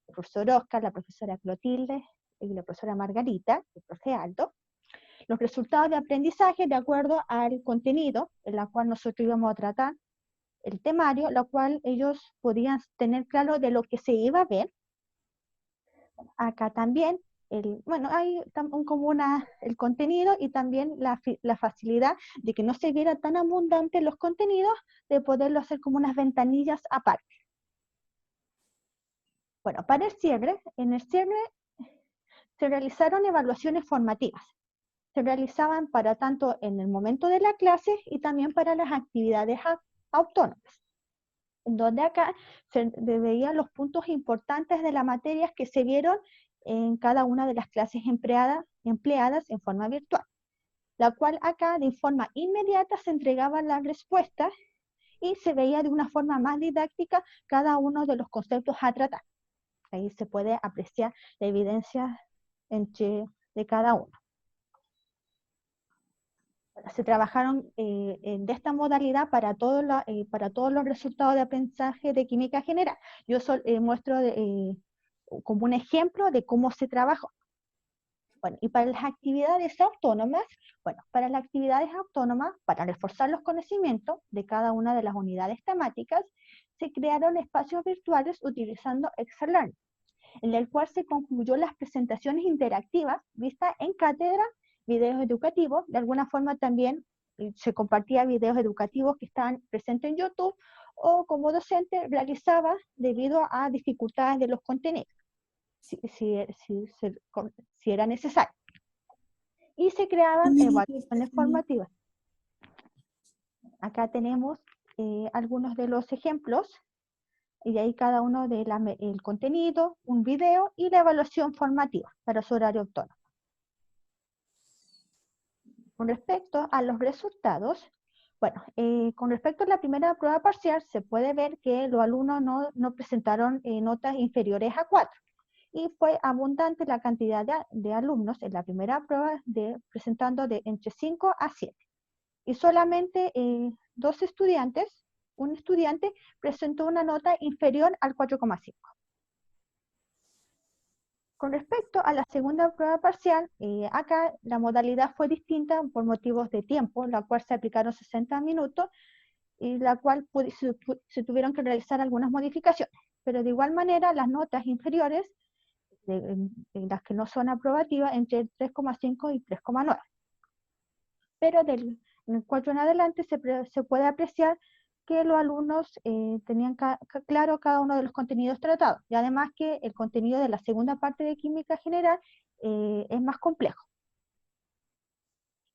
el profesor Oscar, la profesora Clotilde y la profesora Margarita, el profe Aldo, los resultados de aprendizaje de acuerdo al contenido en la cual nosotros íbamos a tratar, el temario, la cual ellos podían tener claro de lo que se iba a ver. Acá también, hay como el contenido y también la facilidad de que no se viera tan abundante los contenidos, de poderlo hacer como unas ventanillas aparte. Bueno, para el cierre, en el cierre se realizaron evaluaciones formativas. Se realizaban para tanto en el momento de la clase y también para las actividades autónomas, en donde acá se veían los puntos importantes de las materias que se vieron en cada una de las clases empleadas en forma virtual, la cual acá de forma inmediata se entregaban las respuestas y se veía de una forma más didáctica cada uno de los conceptos a tratar. Ahí se puede apreciar la evidencia de cada uno. Se trabajaron de esta modalidad para todos los resultados de aprendizaje de química general. Yo muestro como un ejemplo de cómo se trabajó. Bueno, y para las actividades autónomas, bueno, para las actividades autónomas, para reforzar los conocimientos de cada una de las unidades temáticas, se crearon espacios virtuales utilizando Excel Learning, en el cual se concluyó las presentaciones interactivas vistas en cátedra, videos educativos, de alguna forma también se compartía videos educativos que estaban presentes en YouTube, o como docente realizaba debido a dificultades de los contenidos, si era necesario. Y se creaban evaluaciones formativas. Acá tenemos algunos de los ejemplos, y ahí cada uno del contenido, un video y la evaluación formativa para su horario autónomo. Con respecto a los resultados, bueno, con respecto a la primera prueba parcial, se puede ver que los alumnos no presentaron notas inferiores a 4, y fue abundante la cantidad de alumnos en la primera prueba presentando de entre 5 a 7. Y solamente un estudiante presentó una nota inferior al 4,5. Con respecto a la segunda prueba parcial, acá la modalidad fue distinta por motivos de tiempo, la cual se aplicaron 60 minutos y la cual se tuvieron que realizar algunas modificaciones. Pero de igual manera, las notas inferiores, las que no son aprobativas, entre 3,5 y 3,9. Pero del 4 en adelante se puede apreciar que los alumnos tenían claro cada uno de los contenidos tratados, y además que el contenido de la segunda parte de química general es más complejo.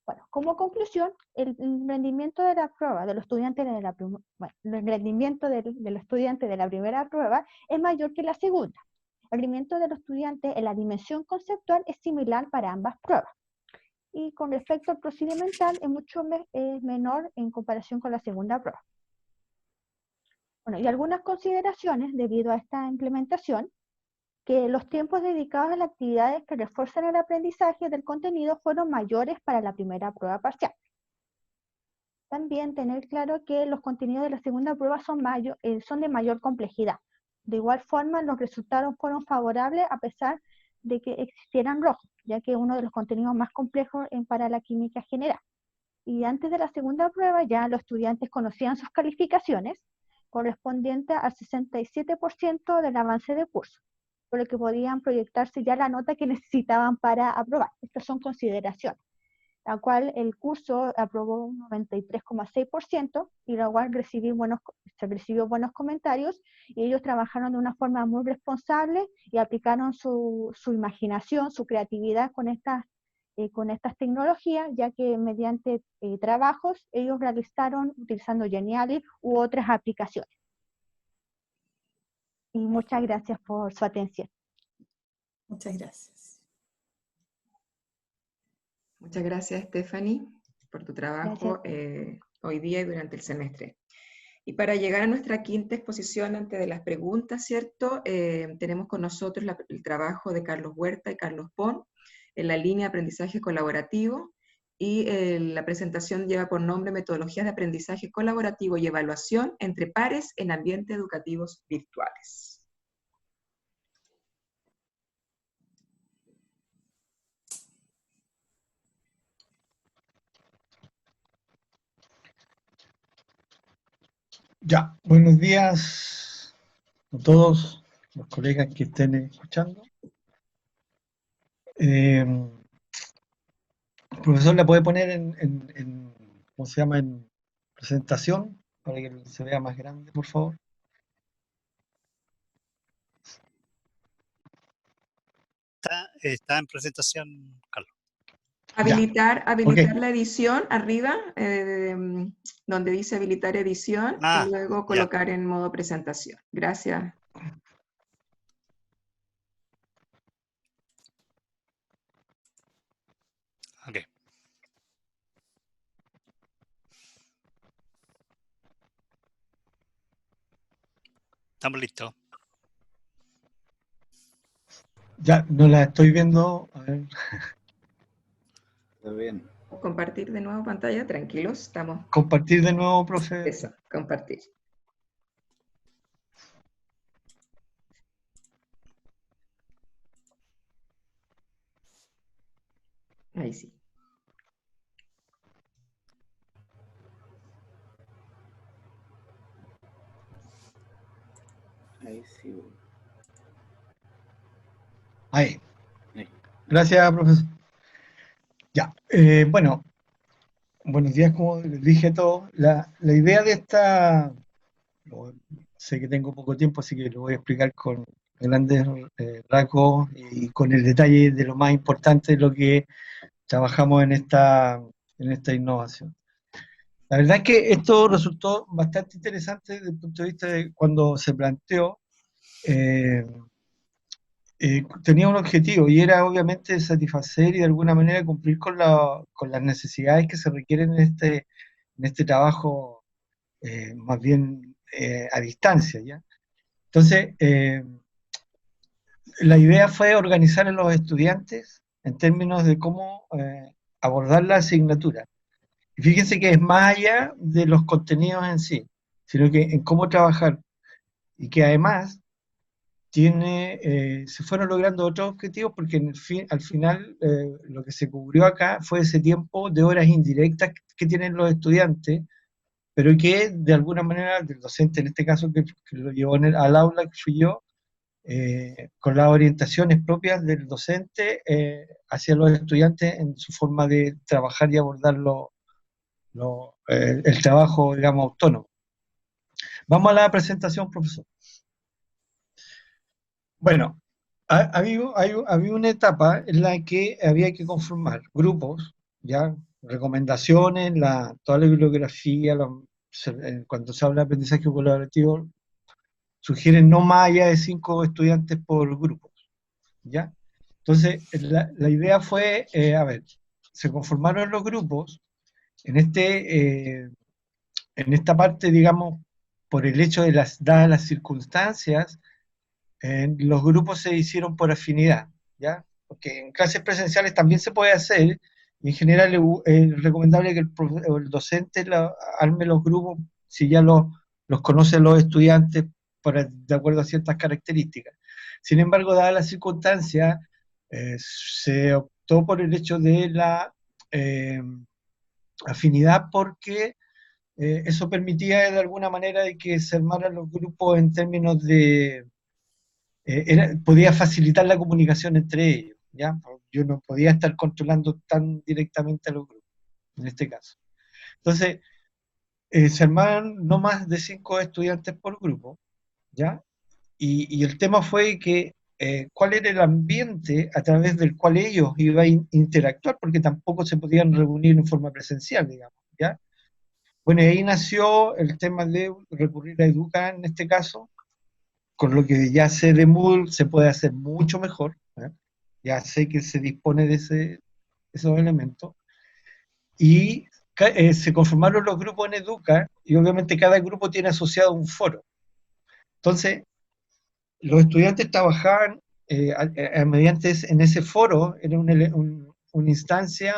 Bueno, como conclusión, el rendimiento de la prueba de los estudiantes el rendimiento de los estudiantes de la primera prueba es mayor que la segunda. El rendimiento de los estudiantes en la dimensión conceptual es similar para ambas pruebas. Y con respecto al procedimental es mucho menor en comparación con la segunda prueba. Bueno, y algunas consideraciones debido a esta implementación, que los tiempos dedicados a las actividades que refuerzan el aprendizaje del contenido fueron mayores para la primera prueba parcial. También tener claro que los contenidos de la segunda prueba son de mayor complejidad. De igual forma, los resultados fueron favorables a pesar de que existieran rojos, ya que es uno de los contenidos más complejos para la química general. Y antes de la segunda prueba ya los estudiantes conocían sus calificaciones, correspondientes al 67% del avance de curso, por lo que podían proyectarse ya la nota que necesitaban para aprobar. Estas son consideraciones, la cual el curso aprobó un 93,6%, y la cual se recibió buenos comentarios, y ellos trabajaron de una forma muy responsable y aplicaron su imaginación, su creatividad con estas tecnologías, ya que mediante trabajos ellos realizaron utilizando Geniali u otras aplicaciones. Y muchas gracias por su atención. Muchas gracias. Muchas gracias, Stephanie, por tu trabajo hoy día y durante el semestre. Y para llegar a nuestra quinta exposición antes de las preguntas, ¿cierto? Tenemos con nosotros el trabajo de Carlos Huerta y Carlos Pon en la línea de aprendizaje colaborativo, y la presentación lleva por nombre Metodologías de aprendizaje colaborativo y evaluación entre pares en ambientes educativos virtuales. Ya, buenos días a todos los colegas que estén escuchando. El profesor la puede poner ¿cómo se llama? En presentación, para que se vea más grande, por favor. Está en presentación, Carlos. Habilitar Okay. la edición arriba, donde dice habilitar edición, y luego colocar en modo presentación. Gracias. Ok. Estamos listos. Ya, no la estoy viendo. A ver. Está bien. Compartir de nuevo pantalla, tranquilos, estamos. Compartir de nuevo, profe. Eso, compartir. Ahí sí. Ahí sí. Ahí. Ahí. Gracias, profesor. Ya, bueno, buenos días, como les dije a todos. La idea de esta, sé que tengo poco tiempo, así que lo voy a explicar con grandes rasgos y con el detalle de lo más importante de lo que trabajamos en esta innovación. La verdad es que esto resultó bastante interesante desde el punto de vista de cuando se planteó. Tenía un objetivo y era obviamente satisfacer y de alguna manera cumplir con las necesidades que se requieren en este trabajo más bien a distancia, ¿ya? Entonces, la idea fue organizar a los estudiantes en términos de cómo abordar la asignatura. Y fíjense que es más allá de los contenidos en sí, sino que en cómo trabajar y que además se fueron logrando otros objetivos porque al final lo que se cubrió acá fue ese tiempo de horas indirectas que tienen los estudiantes, pero que de alguna manera del docente, en este caso que lo llevó al aula, que fui yo, con las orientaciones propias del docente hacia los estudiantes en su forma de trabajar y abordar el trabajo, digamos, autónomo. Vamos a la presentación, profesor. Bueno, había una etapa en la que había que conformar grupos, ya, recomendaciones, toda la bibliografía, cuando se habla de aprendizaje colaborativo, sugieren no más allá de 5 estudiantes por grupo, ¿ya? Entonces, la idea fue, a ver, se conformaron los grupos en esta parte, digamos, por el hecho de dadas las circunstancias, los grupos se hicieron por afinidad, ¿ya? Porque en clases presenciales también se puede hacer, y en general es recomendable que el docente arme los grupos si ya los conocen los estudiantes de acuerdo a ciertas características. Sin embargo, dadas las circunstancias, se optó por el hecho de la afinidad porque eso permitía de alguna manera de que se armaran los grupos en términos de podía facilitar la comunicación entre ellos, ¿ya? Yo no podía estar controlando tan directamente a los grupos, en este caso. Entonces, se armaron no más de 5 estudiantes por grupo, ¿ya? Y el tema fue que cuál era el ambiente a través del cual ellos iban a interactuar, porque tampoco se podían reunir en forma presencial, digamos, ¿ya? Bueno, y ahí nació el tema de recurrir a Educa en este caso, con lo que ya sé de Moodle se puede hacer mucho mejor, ¿eh? Ya sé que se dispone de esos elementos, y se conformaron los grupos en Educa, y obviamente cada grupo tiene asociado un foro. Entonces, los estudiantes trabajaban mediante en ese foro, era una instancia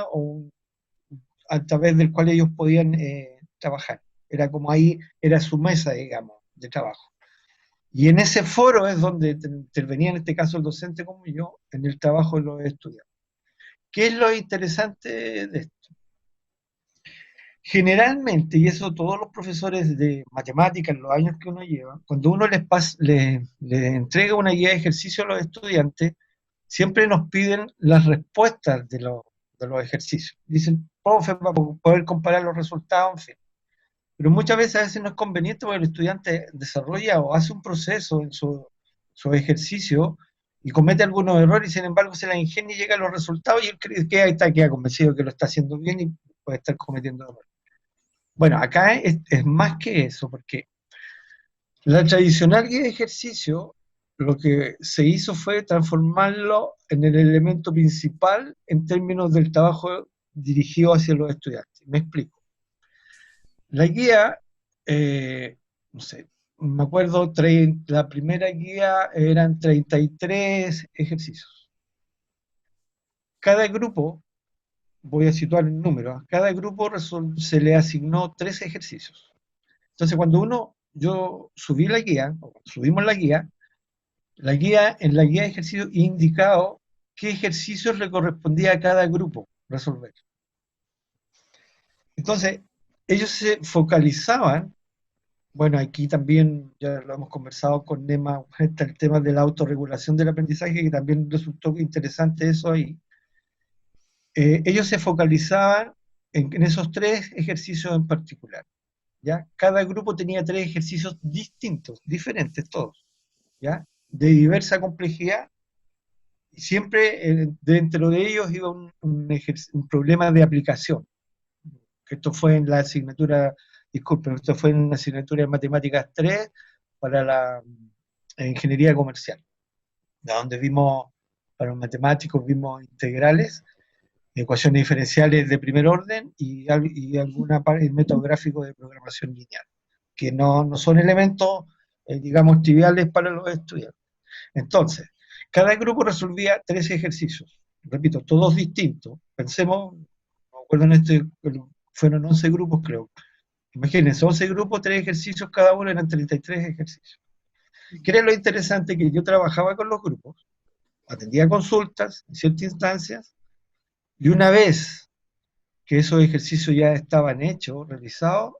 a través del cual ellos podían trabajar. Era como ahí, era su mesa, digamos, de trabajo. Y en ese foro es donde intervenía, en este caso el docente como yo, en el trabajo de los estudiantes. ¿Qué es lo interesante de esto? Generalmente, y eso todos los profesores de matemáticas, en los años que uno lleva, cuando uno les entrega una guía de ejercicio a los estudiantes, siempre nos piden las respuestas de los ejercicios. Dicen, profe, para poder comparar los resultados, en fin. Pero muchas veces no es conveniente porque el estudiante desarrolla o hace un proceso en su ejercicio y comete algunos errores y sin embargo se la ingenia y llega a los resultados y él queda convencido que lo está haciendo bien y puede estar cometiendo errores. Bueno, acá es más que eso, porque la tradicional guía de ejercicio lo que se hizo fue transformarlo en el elemento principal en términos del trabajo dirigido hacia los estudiantes. Me explico. La guía, no sé, me acuerdo, la primera guía eran 33 ejercicios. Cada grupo, voy a situar el número, cada grupo se le asignó 3 ejercicios. Entonces, cuando yo subí la guía, o subimos la guía en la guía de ejercicio indicado qué ejercicios le correspondía a cada grupo. resolver. Entonces, ellos se focalizaban, bueno, aquí también ya lo hemos conversado con Nema, está el tema de la autorregulación del aprendizaje, que también resultó interesante eso ahí. Ellos se focalizaban en esos 3 ejercicios en particular, ¿ya? Cada grupo tenía 3 ejercicios distintos, diferentes todos, ¿ya? De diversa complejidad, y siempre dentro de ellos iba un problema de aplicación, que esto fue en la asignatura, disculpen, esto fue en la asignatura de Matemáticas 3 para la Ingeniería Comercial, donde vimos, para los matemáticos vimos integrales, ecuaciones diferenciales de primer orden y alguna parte método gráfico de programación lineal, que no son elementos, digamos, triviales para los estudiantes. Entonces, cada grupo resolvía 3 ejercicios, repito, todos distintos. Pensemos, no me acuerdo fueron 11 grupos creo. Imagínense, 11 grupos, 3 ejercicios, cada uno eran 33 ejercicios. ¿Qué era lo interesante? Que yo trabajaba con los grupos, atendía consultas en ciertas instancias, y una vez que esos ejercicios ya estaban hechos, realizados,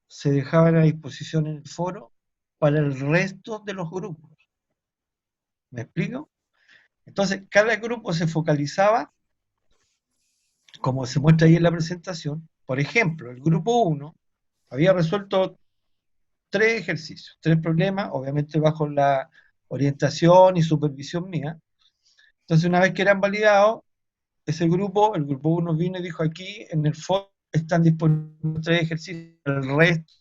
se dejaban a disposición en el foro para el resto de los grupos. ¿Me explico? Entonces, cada grupo se focalizaba, como se muestra ahí en la presentación. Por ejemplo, el grupo 1 había resuelto 3 ejercicios, 3 problemas, obviamente bajo la orientación y supervisión mía. Entonces, una vez que eran validados, ese grupo, el grupo 1 vino y dijo: aquí en el foro están disponibles 3 ejercicios, el resto.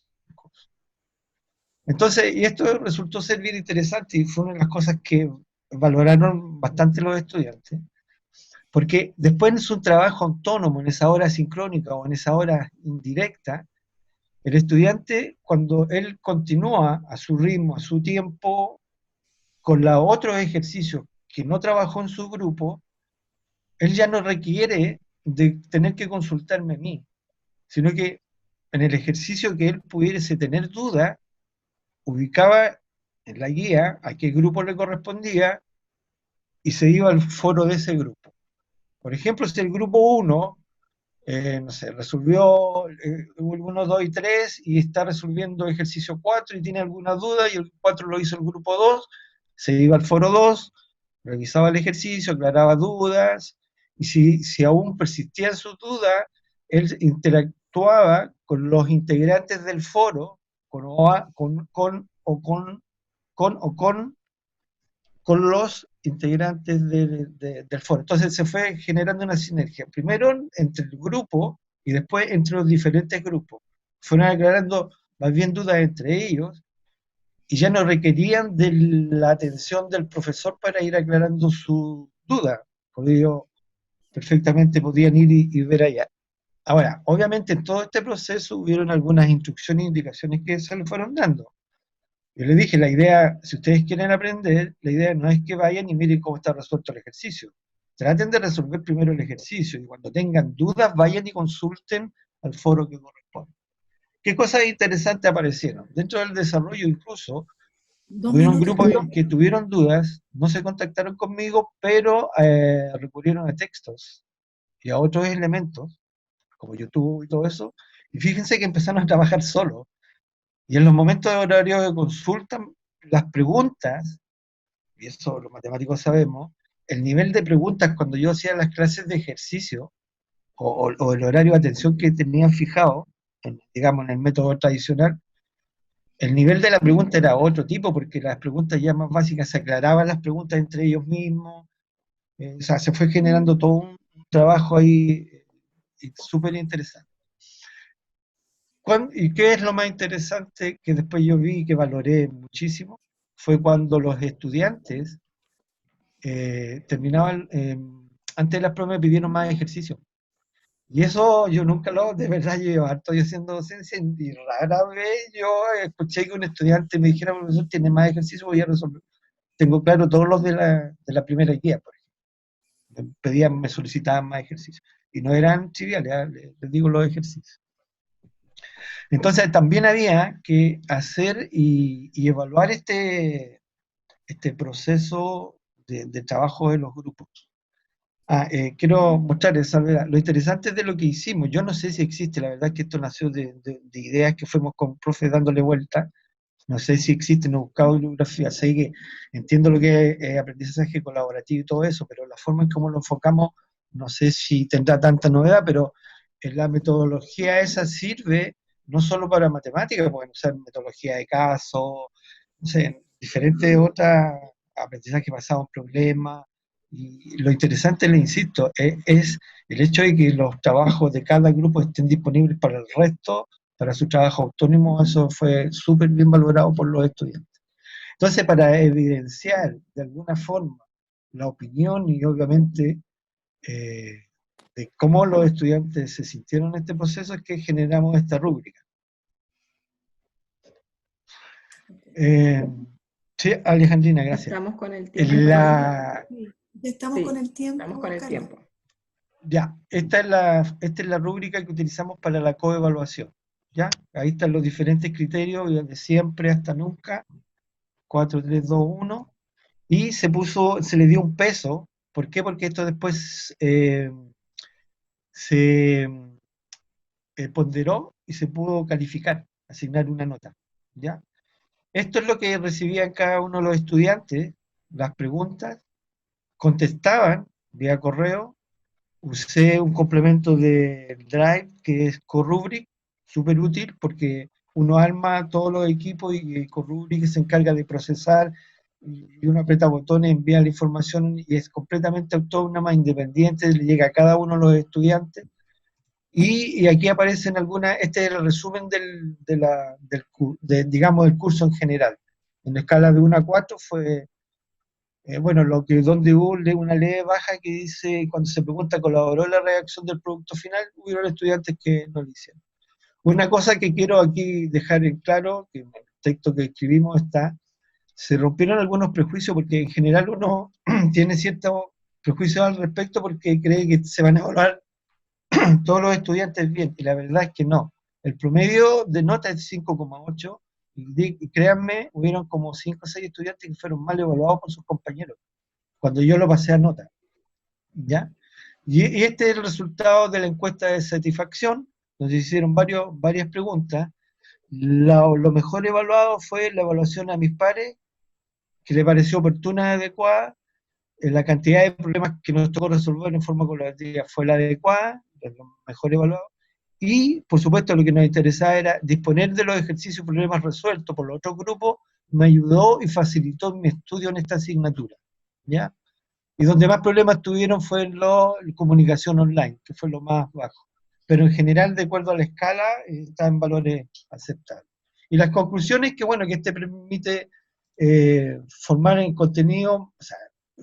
Entonces, y esto resultó ser bien interesante y fue una de las cosas que valoraron bastante los estudiantes, porque después en su trabajo autónomo, en esa hora sincrónica o en esa hora indirecta, el estudiante, cuando él continúa a su ritmo, a su tiempo, con los otros ejercicios que no trabajó en su grupo, él ya no requiere de tener que consultarme a mí, sino que en el ejercicio que él pudiese tener duda, ubicaba en la guía a qué grupo le correspondía y se iba al foro de ese grupo. Por ejemplo, si el grupo 1, no sé, resolvió 1, 2 y 3 y está resolviendo ejercicio 4 y tiene alguna duda y el 4 lo hizo el grupo 2, se iba al foro 2, revisaba el ejercicio, aclaraba dudas, y si aún persistían sus dudas, él interactuaba con los integrantes del foro, con los integrantes del foro. Entonces se fue generando una sinergia, primero entre el grupo y después entre los diferentes grupos. Fueron aclarando más bien dudas entre ellos y ya no requerían de la atención del profesor para ir aclarando su duda, porque ellos perfectamente podían ir y ver allá. Ahora, obviamente en todo este proceso hubieron algunas instrucciones e indicaciones que se le fueron dando. Yo les dije, la idea, si ustedes quieren aprender, la idea no es que vayan y miren cómo está resuelto el ejercicio. Traten de resolver primero el ejercicio y cuando tengan dudas vayan y consulten al foro que corresponde. ¿Qué cosas interesantes aparecieron? Dentro del desarrollo incluso, hubieron grupos que tuvieron dudas, no se contactaron conmigo, pero recurrieron a textos y a otros elementos, como YouTube y todo eso, y fíjense que empezaron a trabajar solos. Y en los momentos de horario de consulta, las preguntas, y eso los matemáticos sabemos, el nivel de preguntas cuando yo hacía las clases de ejercicio, o el horario de atención que tenían fijado, digamos en el método tradicional, el nivel de la pregunta era otro tipo, porque las preguntas ya más básicas se aclaraban las preguntas entre ellos mismos, o sea, se fue generando todo un trabajo ahí súper interesante. ¿Y qué es lo más interesante que después yo vi y que valoré muchísimo? Fue cuando los estudiantes terminaban, antes de las pruebas me pidieron más ejercicio. Y eso yo nunca de verdad, yo llevo harto yo haciendo docencia y rara vez yo escuché que un estudiante me dijera: profesor, tiene más ejercicio, voy a resolver. Tengo claro todos los de la primera guía, por ejemplo. Me solicitaban más ejercicio. Y no eran triviales, les digo los ejercicios. Entonces también había que hacer y evaluar este proceso de trabajo de los grupos. Quiero mostrarles, Salvedad, lo interesante de lo que hicimos. Yo no sé si existe, la verdad que esto nació de ideas que fuimos con profe dándole vuelta. No sé si existe, no he buscado bibliografía, sé que entiendo lo que es aprendizaje colaborativo y todo eso, pero la forma en cómo lo enfocamos, no sé si tendrá tanta novedad, pero la metodología esa sirve no solo para matemáticas, pueden usar metodología de caso, no sé, diferentes otras, aprendizaje basado en problemas, y lo interesante, le insisto, es el hecho de que los trabajos de cada grupo estén disponibles para el resto, para su trabajo autónomo. Eso fue súper bien valorado por los estudiantes. Entonces, para evidenciar de alguna forma la opinión y obviamente de cómo los estudiantes se sintieron en este proceso, es que generamos esta rúbrica. Sí, Alejandrina, gracias. Estamos con el tiempo. Estamos con el tiempo. Estamos con el Carlos. tiempo. Ya, esta es la rúbrica que utilizamos para la coevaluación. ¿Ya? Ahí están los diferentes criterios, desde siempre hasta nunca, 4, 3, 2, 1, y se le dio un peso. ¿Por qué? Porque esto después se ponderó y se pudo calificar, asignar una nota. ¿Ya? Esto es lo que recibían cada uno de los estudiantes, las preguntas, contestaban vía correo. Usé un complemento de Drive que es Corubric, súper útil porque uno arma todos los equipos y Corubric se encarga de procesar, y uno aprieta botones, envía la información y es completamente autónoma, independiente, le llega a cada uno de los estudiantes. Y aquí aparecen algunas, este es el resumen digamos, del curso en general. En la escala de 1 a 4 fue... bueno, donde hubo una leve baja que dice, cuando se pregunta, ¿colaboró la redacción del producto final? Hubieron estudiantes que no lo hicieron. Una cosa que quiero aquí dejar en claro, que en el texto que escribimos está, se rompieron algunos prejuicios, porque en general uno tiene ciertos prejuicios al respecto porque cree que se van a evaluar todos los estudiantes bien, y la verdad es que no. El promedio de nota es 5,8, y créanme, hubieron como 5 o 6 estudiantes que fueron mal evaluados por sus compañeros cuando yo lo pasé a nota, ¿ya? Y este es el resultado de la encuesta de satisfacción, donde se hicieron varias preguntas. Lo mejor evaluado fue la evaluación a mis pares, que le pareció oportuna y adecuada. La cantidad de problemas que nos tocó resolver en forma colaborativa fue la adecuada, lo mejor evaluado. Y, por supuesto, lo que nos interesaba era disponer de los ejercicios y problemas resueltos por los otros grupos, me ayudó y facilitó mi estudio en esta asignatura, ¿ya? Y donde más problemas tuvieron fue en la comunicación online, que fue lo más bajo. Pero en general, de acuerdo a la escala, está en valores aceptables. Y las conclusiones, que bueno, que este permite formar en contenido, o sea,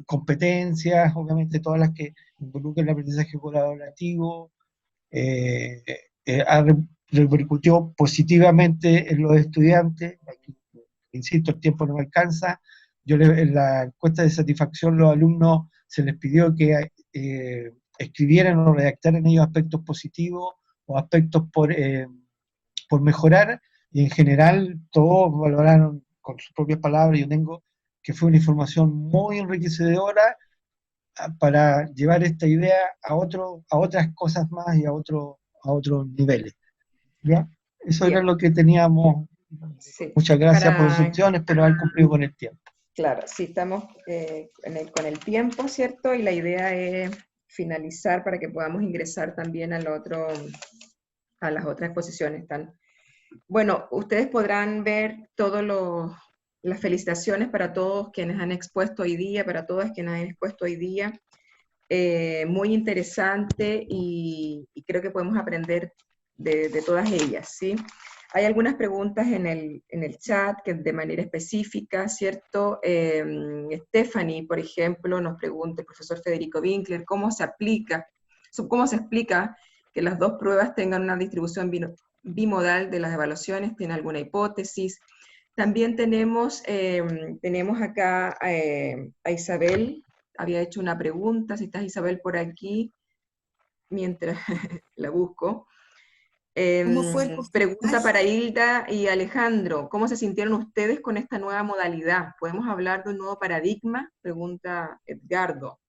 competencias, obviamente todas las que involucran el aprendizaje colaborativo, repercutió positivamente en los estudiantes. Aquí, insisto, el tiempo no me alcanza. En la encuesta de satisfacción, los alumnos se les pidió que escribieran o redactaran ellos aspectos positivos o aspectos por mejorar, y en general todos valoraron con sus propias palabras. Yo tengo que fue una información muy enriquecedora para llevar esta idea a otras cosas más y a otros niveles. ¿Ya? Eso Bien. era lo que teníamos. Sí. Muchas gracias por sus opciones, espero haber cumplido con el tiempo. Claro, sí, estamos con el tiempo, ¿cierto? Y la idea es finalizar para que podamos ingresar también a las otras exposiciones. Bueno, ustedes podrán ver las felicitaciones para todos quienes han expuesto hoy día, para todas quienes han expuesto hoy día. Muy interesante, y creo que podemos aprender de todas ellas, ¿sí? Hay algunas preguntas en el chat que de manera específica, ¿cierto? Stephanie, por ejemplo, nos pregunta, el profesor Federico Winkler, ¿cómo se explica que las dos pruebas tengan una distribución bimodal de las evaluaciones? ¿Tiene alguna hipótesis? También tenemos acá a Isabel, había hecho una pregunta, si estás Isabel por aquí, mientras la busco. ¿Cómo fue el Pregunta para Hilda y Alejandro, ¿cómo se sintieron ustedes con esta nueva modalidad? ¿Podemos hablar de un nuevo paradigma? Pregunta Edgardo.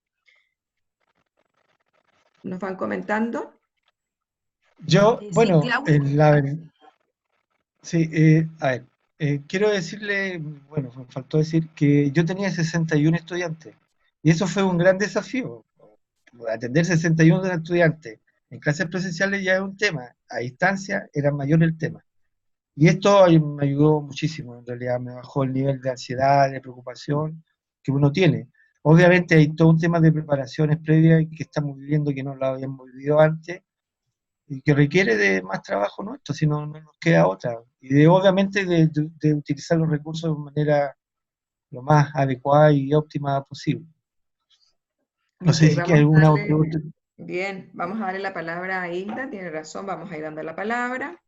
¿Nos van comentando? Yo, Sí, bueno, Clau. sí, a ver, quiero decirle, bueno, me faltó decir que yo tenía 61 estudiantes y eso fue un gran desafío. Atender 61 estudiantes en clases presenciales ya es un tema, a distancia era mayor el tema. Y esto me ayudó muchísimo, en realidad me bajó el nivel de ansiedad, de preocupación que uno tiene. Obviamente hay todo un tema de preparaciones previas que estamos viviendo que no lo habíamos vivido antes y que requiere de más trabajo nuestro, si no, no nos queda otra. Y obviamente de utilizar los recursos de manera lo más adecuada y óptima posible. No Ok, sé si hay vamos a alguna darle, pregunta. bien, vamos a darle la palabra a Hilda, tiene razón, vamos a ir dando la palabra.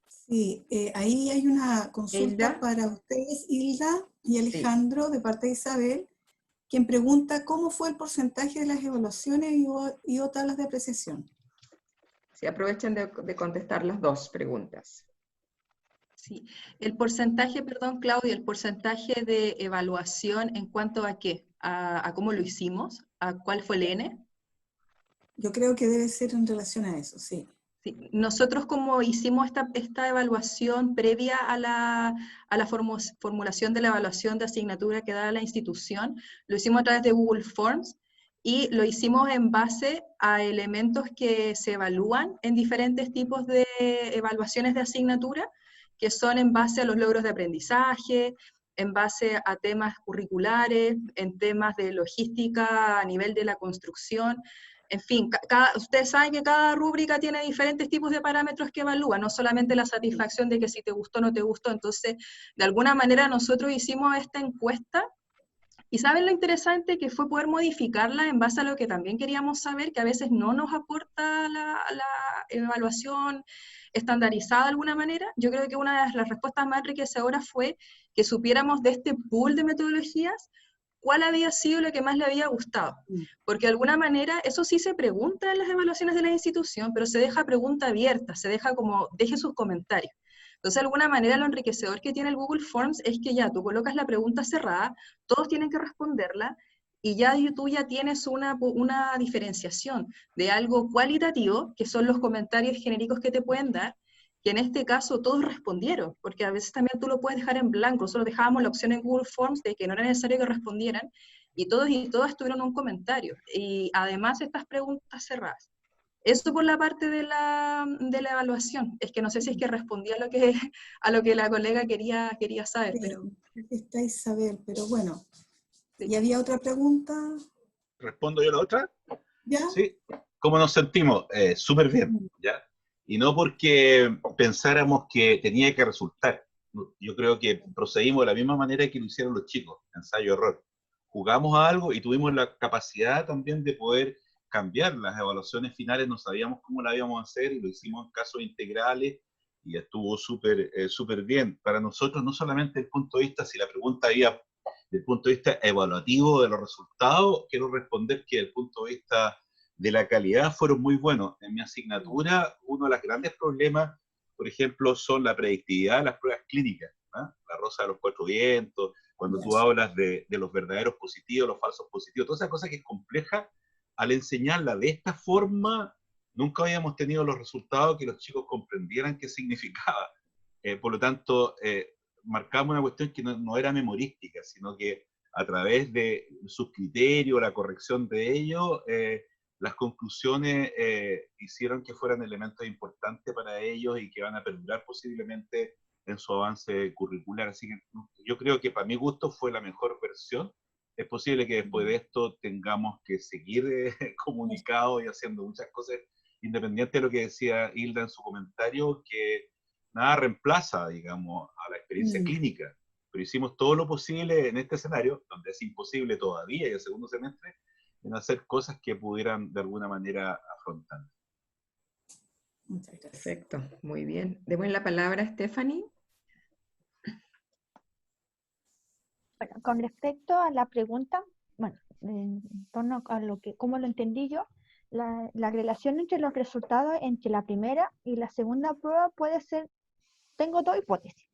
Sí, ahí hay una consulta Hilda. para ustedes, Hilda y Sí. Alejandro, de parte de Isabel, quien pregunta cómo fue el porcentaje de las evaluaciones y o tablas de apreciación. Sí, aprovechen de contestar las dos preguntas. Sí, el porcentaje, perdón, Claudia, el porcentaje de evaluación en cuanto a qué, a cómo lo hicimos, a cuál fue el N. Yo creo que debe ser en relación a eso, sí. Sí, nosotros como hicimos esta evaluación previa a la formulación de la evaluación de asignatura que da la institución, lo hicimos a través de Google Forms y lo hicimos en base a elementos que se evalúan en diferentes tipos de evaluaciones de asignatura, que son en base a los logros de aprendizaje, en base a temas curriculares, en temas de logística a nivel de la construcción. En fin, ustedes saben que cada rúbrica tiene diferentes tipos de parámetros que evalúan, no solamente la satisfacción de que si te gustó o no te gustó. Entonces, de alguna manera nosotros hicimos esta encuesta y ¿saben lo interesante? Que fue poder modificarla en base a lo que también queríamos saber, que a veces no nos aporta la evaluación estandarizada de alguna manera. Yo creo que una de las respuestas más enriquecedoras fue que supiéramos de este pool de metodologías cuál había sido lo que más le había gustado. Porque de alguna manera eso sí se pregunta en las evaluaciones de la institución, pero se deja pregunta abierta, se deja como, deje sus comentarios. Entonces, de alguna manera, lo enriquecedor que tiene el Google Forms es que ya tú colocas la pregunta cerrada, todos tienen que responderla, y ya tú ya tienes una diferenciación de algo cualitativo, que son los comentarios genéricos que te pueden dar, que en este caso todos respondieron, porque a veces también tú lo puedes dejar en blanco, nosotros dejábamos la opción en Google Forms de que no era necesario que respondieran, y todas tuvieron un comentario, y además estas preguntas cerradas. Eso por la parte de la evaluación. Es que no sé si es que respondía a lo que la colega quería saber, Sí, pero... está Isabel, pero bueno. Sí. ¿Y había otra pregunta? ¿Respondo yo la otra? ¿Ya? Sí. ¿Cómo nos sentimos? Súper bien, ¿ya? Y no porque pensáramos que tenía que resultar. Yo creo que procedimos de la misma manera que lo hicieron los chicos, ensayo-error. Jugamos a algo y tuvimos la capacidad también de poder cambiar las evaluaciones finales, no sabíamos cómo la íbamos a hacer y lo hicimos en casos integrales y estuvo súper bien. Para nosotros, no solamente el punto de vista, si la pregunta había desde el punto de vista evaluativo de los resultados, quiero responder que desde el punto de vista de la calidad fueron muy buenos. En mi asignatura, uno de los grandes problemas, por ejemplo, son la predictividad de las pruebas clínicas, ¿no? La rosa de los cuatro vientos, cuando tú hablas de los verdaderos positivos, los falsos positivos, toda esa cosa que es compleja, al enseñarla de esta forma, nunca habíamos tenido los resultados que los chicos comprendieran qué significaba. Por lo tanto, marcamos una cuestión que no era memorística, sino que a través de sus criterios, la corrección de ellos, las conclusiones hicieron que fueran elementos importantes para ellos y que van a perdurar posiblemente en su avance curricular. Así que yo creo que para mi gusto fue la mejor versión. Es posible que después de esto tengamos que seguir comunicados y haciendo muchas cosas, independiente de lo que decía Hilda en su comentario, que nada reemplaza, digamos, a la experiencia clínica. Pero hicimos todo lo posible en este escenario, donde es imposible todavía y el segundo semestre, en hacer cosas que pudieran de alguna manera afrontar. Perfecto, muy bien. Demos la palabra a Stephanie. Bueno, con respecto a la pregunta, bueno, en torno a cómo lo entendí yo, la relación entre los resultados entre la primera y la segunda prueba puede ser, tengo dos hipótesis.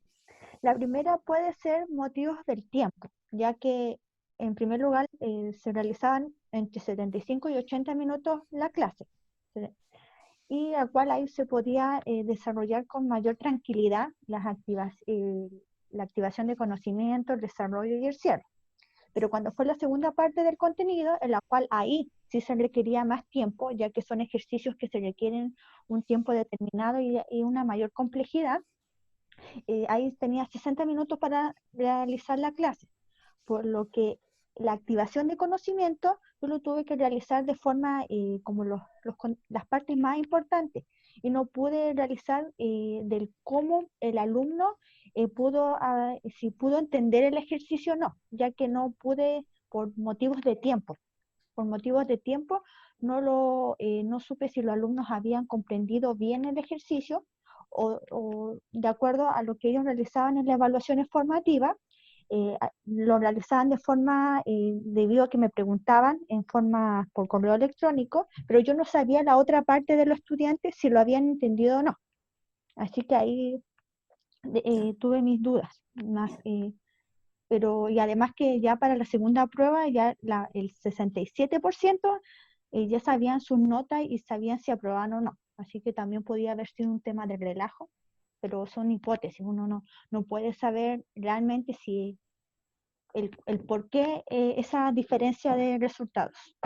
La primera puede ser motivos del tiempo, ya que en primer lugar, se realizaban entre 75 y 80 minutos la clase, y al cual ahí se podía desarrollar con mayor tranquilidad la activación de conocimiento, el desarrollo y el cierre. Pero cuando fue la segunda parte del contenido, en la cual ahí sí se requería más tiempo, ya que son ejercicios que se requieren un tiempo determinado y una mayor complejidad, ahí tenía 60 minutos para realizar la clase, por lo que la activación de conocimiento yo lo tuve que realizar de forma como las partes más importantes, y no pude realizar del cómo el alumno si pudo entender el ejercicio o no, ya que no pude por motivos de tiempo. Por motivos de tiempo no supe si los alumnos habían comprendido bien el ejercicio o de acuerdo a lo que ellos realizaban en las evaluaciones formativas, lo realizaban de forma, debido a que me preguntaban en forma por correo electrónico, pero yo no sabía la otra parte de los estudiantes si lo habían entendido o no. Así que ahí tuve mis dudas. Y además que ya para la segunda prueba, ya el 67% ya sabían sus notas y sabían si aprobaban o no. Así que también podía haber sido un tema de relajo, pero son hipótesis. Uno no puede saber realmente si el por qué esa diferencia de resultados.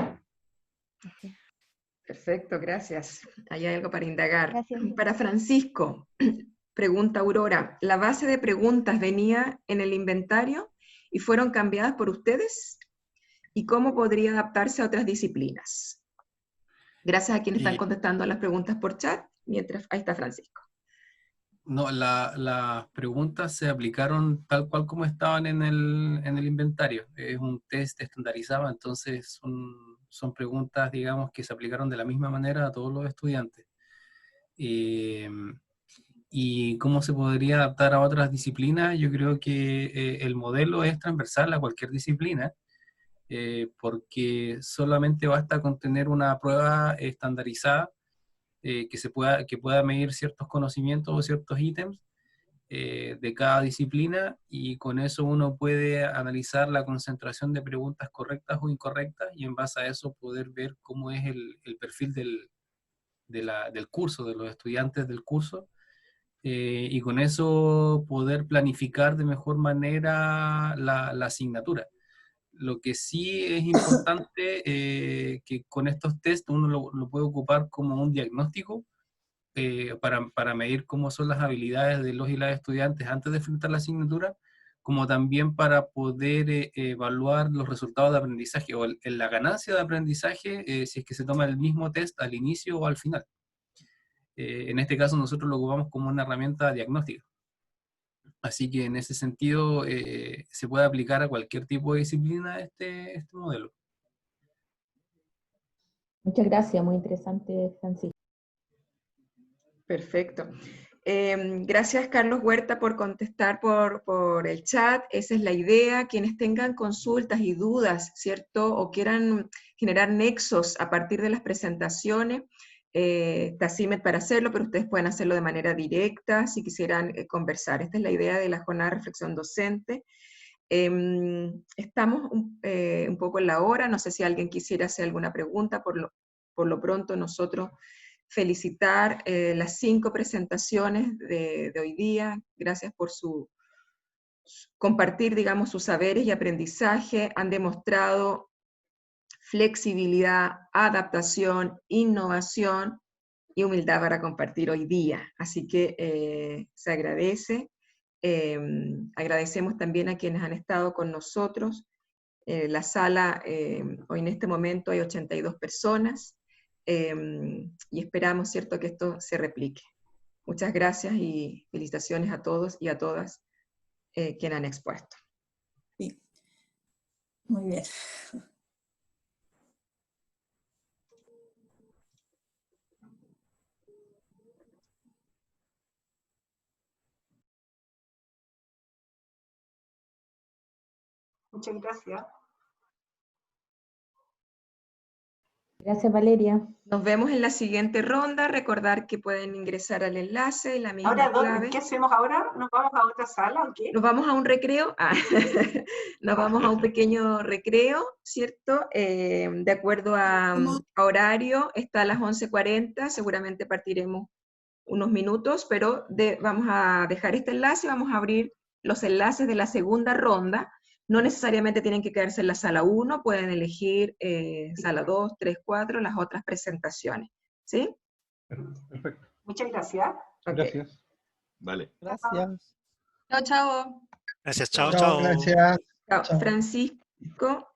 Perfecto, gracias. Ahí hay algo para indagar. Gracias. Para Francisco, pregunta Aurora, ¿la base de preguntas venía en el inventario y fueron cambiadas por ustedes? ¿Y cómo podría adaptarse a otras disciplinas? Gracias a quienes están contestando a las preguntas por chat, mientras ahí está Francisco. No, las preguntas se aplicaron tal cual como estaban en el inventario. Es un test estandarizado, entonces son preguntas, digamos, que se aplicaron de la misma manera a todos los estudiantes. ¿Y cómo se podría adaptar a otras disciplinas? Yo creo que el modelo es transversal a cualquier disciplina, porque solamente basta con tener una prueba estandarizada que pueda medir ciertos conocimientos o ciertos ítems de cada disciplina, y con eso uno puede analizar la concentración de preguntas correctas o incorrectas, y en base a eso poder ver cómo es el perfil del curso, de los estudiantes del curso, y con eso poder planificar de mejor manera la asignatura. Lo que sí es importante, que con estos test uno lo puede ocupar como un diagnóstico, para medir cómo son las habilidades de los y las estudiantes antes de enfrentar la asignatura, como también para poder evaluar los resultados de aprendizaje o la ganancia de aprendizaje, si es que se toma el mismo test al inicio o al final. En este caso nosotros lo ocupamos como una herramienta diagnóstica. Así que en ese sentido se puede aplicar a cualquier tipo de disciplina este modelo. Muchas gracias, muy interesante, Francisco. Perfecto. Gracias, Carlos Huerta, por contestar por el chat. Esa es la idea. Quienes tengan consultas y dudas, ¿cierto? O quieran generar nexos a partir de las presentaciones, está CIMED para hacerlo, pero ustedes pueden hacerlo de manera directa si quisieran conversar. Esta es la idea de la jornada de reflexión docente. Estamos un poco en la hora. No sé si alguien quisiera hacer alguna pregunta. Por lo pronto nosotros felicitar las 5 presentaciones de hoy día. Gracias por compartir, digamos, sus saberes y aprendizaje. Han demostrado flexibilidad, adaptación, innovación y humildad para compartir hoy día. Así que se agradece. Agradecemos también a quienes han estado con nosotros. La sala, hoy en este momento hay 82 personas. Y esperamos, ¿cierto?, que esto se replique. Muchas gracias y felicitaciones a todos y a todas quienes han expuesto. Sí. Muy bien. Muchas gracias. Gracias, Valeria. Nos vemos en la siguiente ronda. Recordar que pueden ingresar al enlace y la misma Ahora, clave. ¿qué hacemos ahora? ¿Nos vamos a otra sala o qué? Nos vamos a un recreo. Nos vamos a un pequeño recreo, ¿cierto? De acuerdo a horario, está a las 11:40. Seguramente partiremos unos minutos, pero vamos a dejar este enlace y vamos a abrir los enlaces de la segunda ronda. No necesariamente tienen que quedarse en la sala 1, pueden elegir sala 2, 3, 4, las otras presentaciones. ¿Sí? Perfecto. Muchas gracias. Okay. Gracias. Vale. Gracias. Chao, chao. Gracias, chao, Chao, chao. gracias. Chao. Chao. Francisco.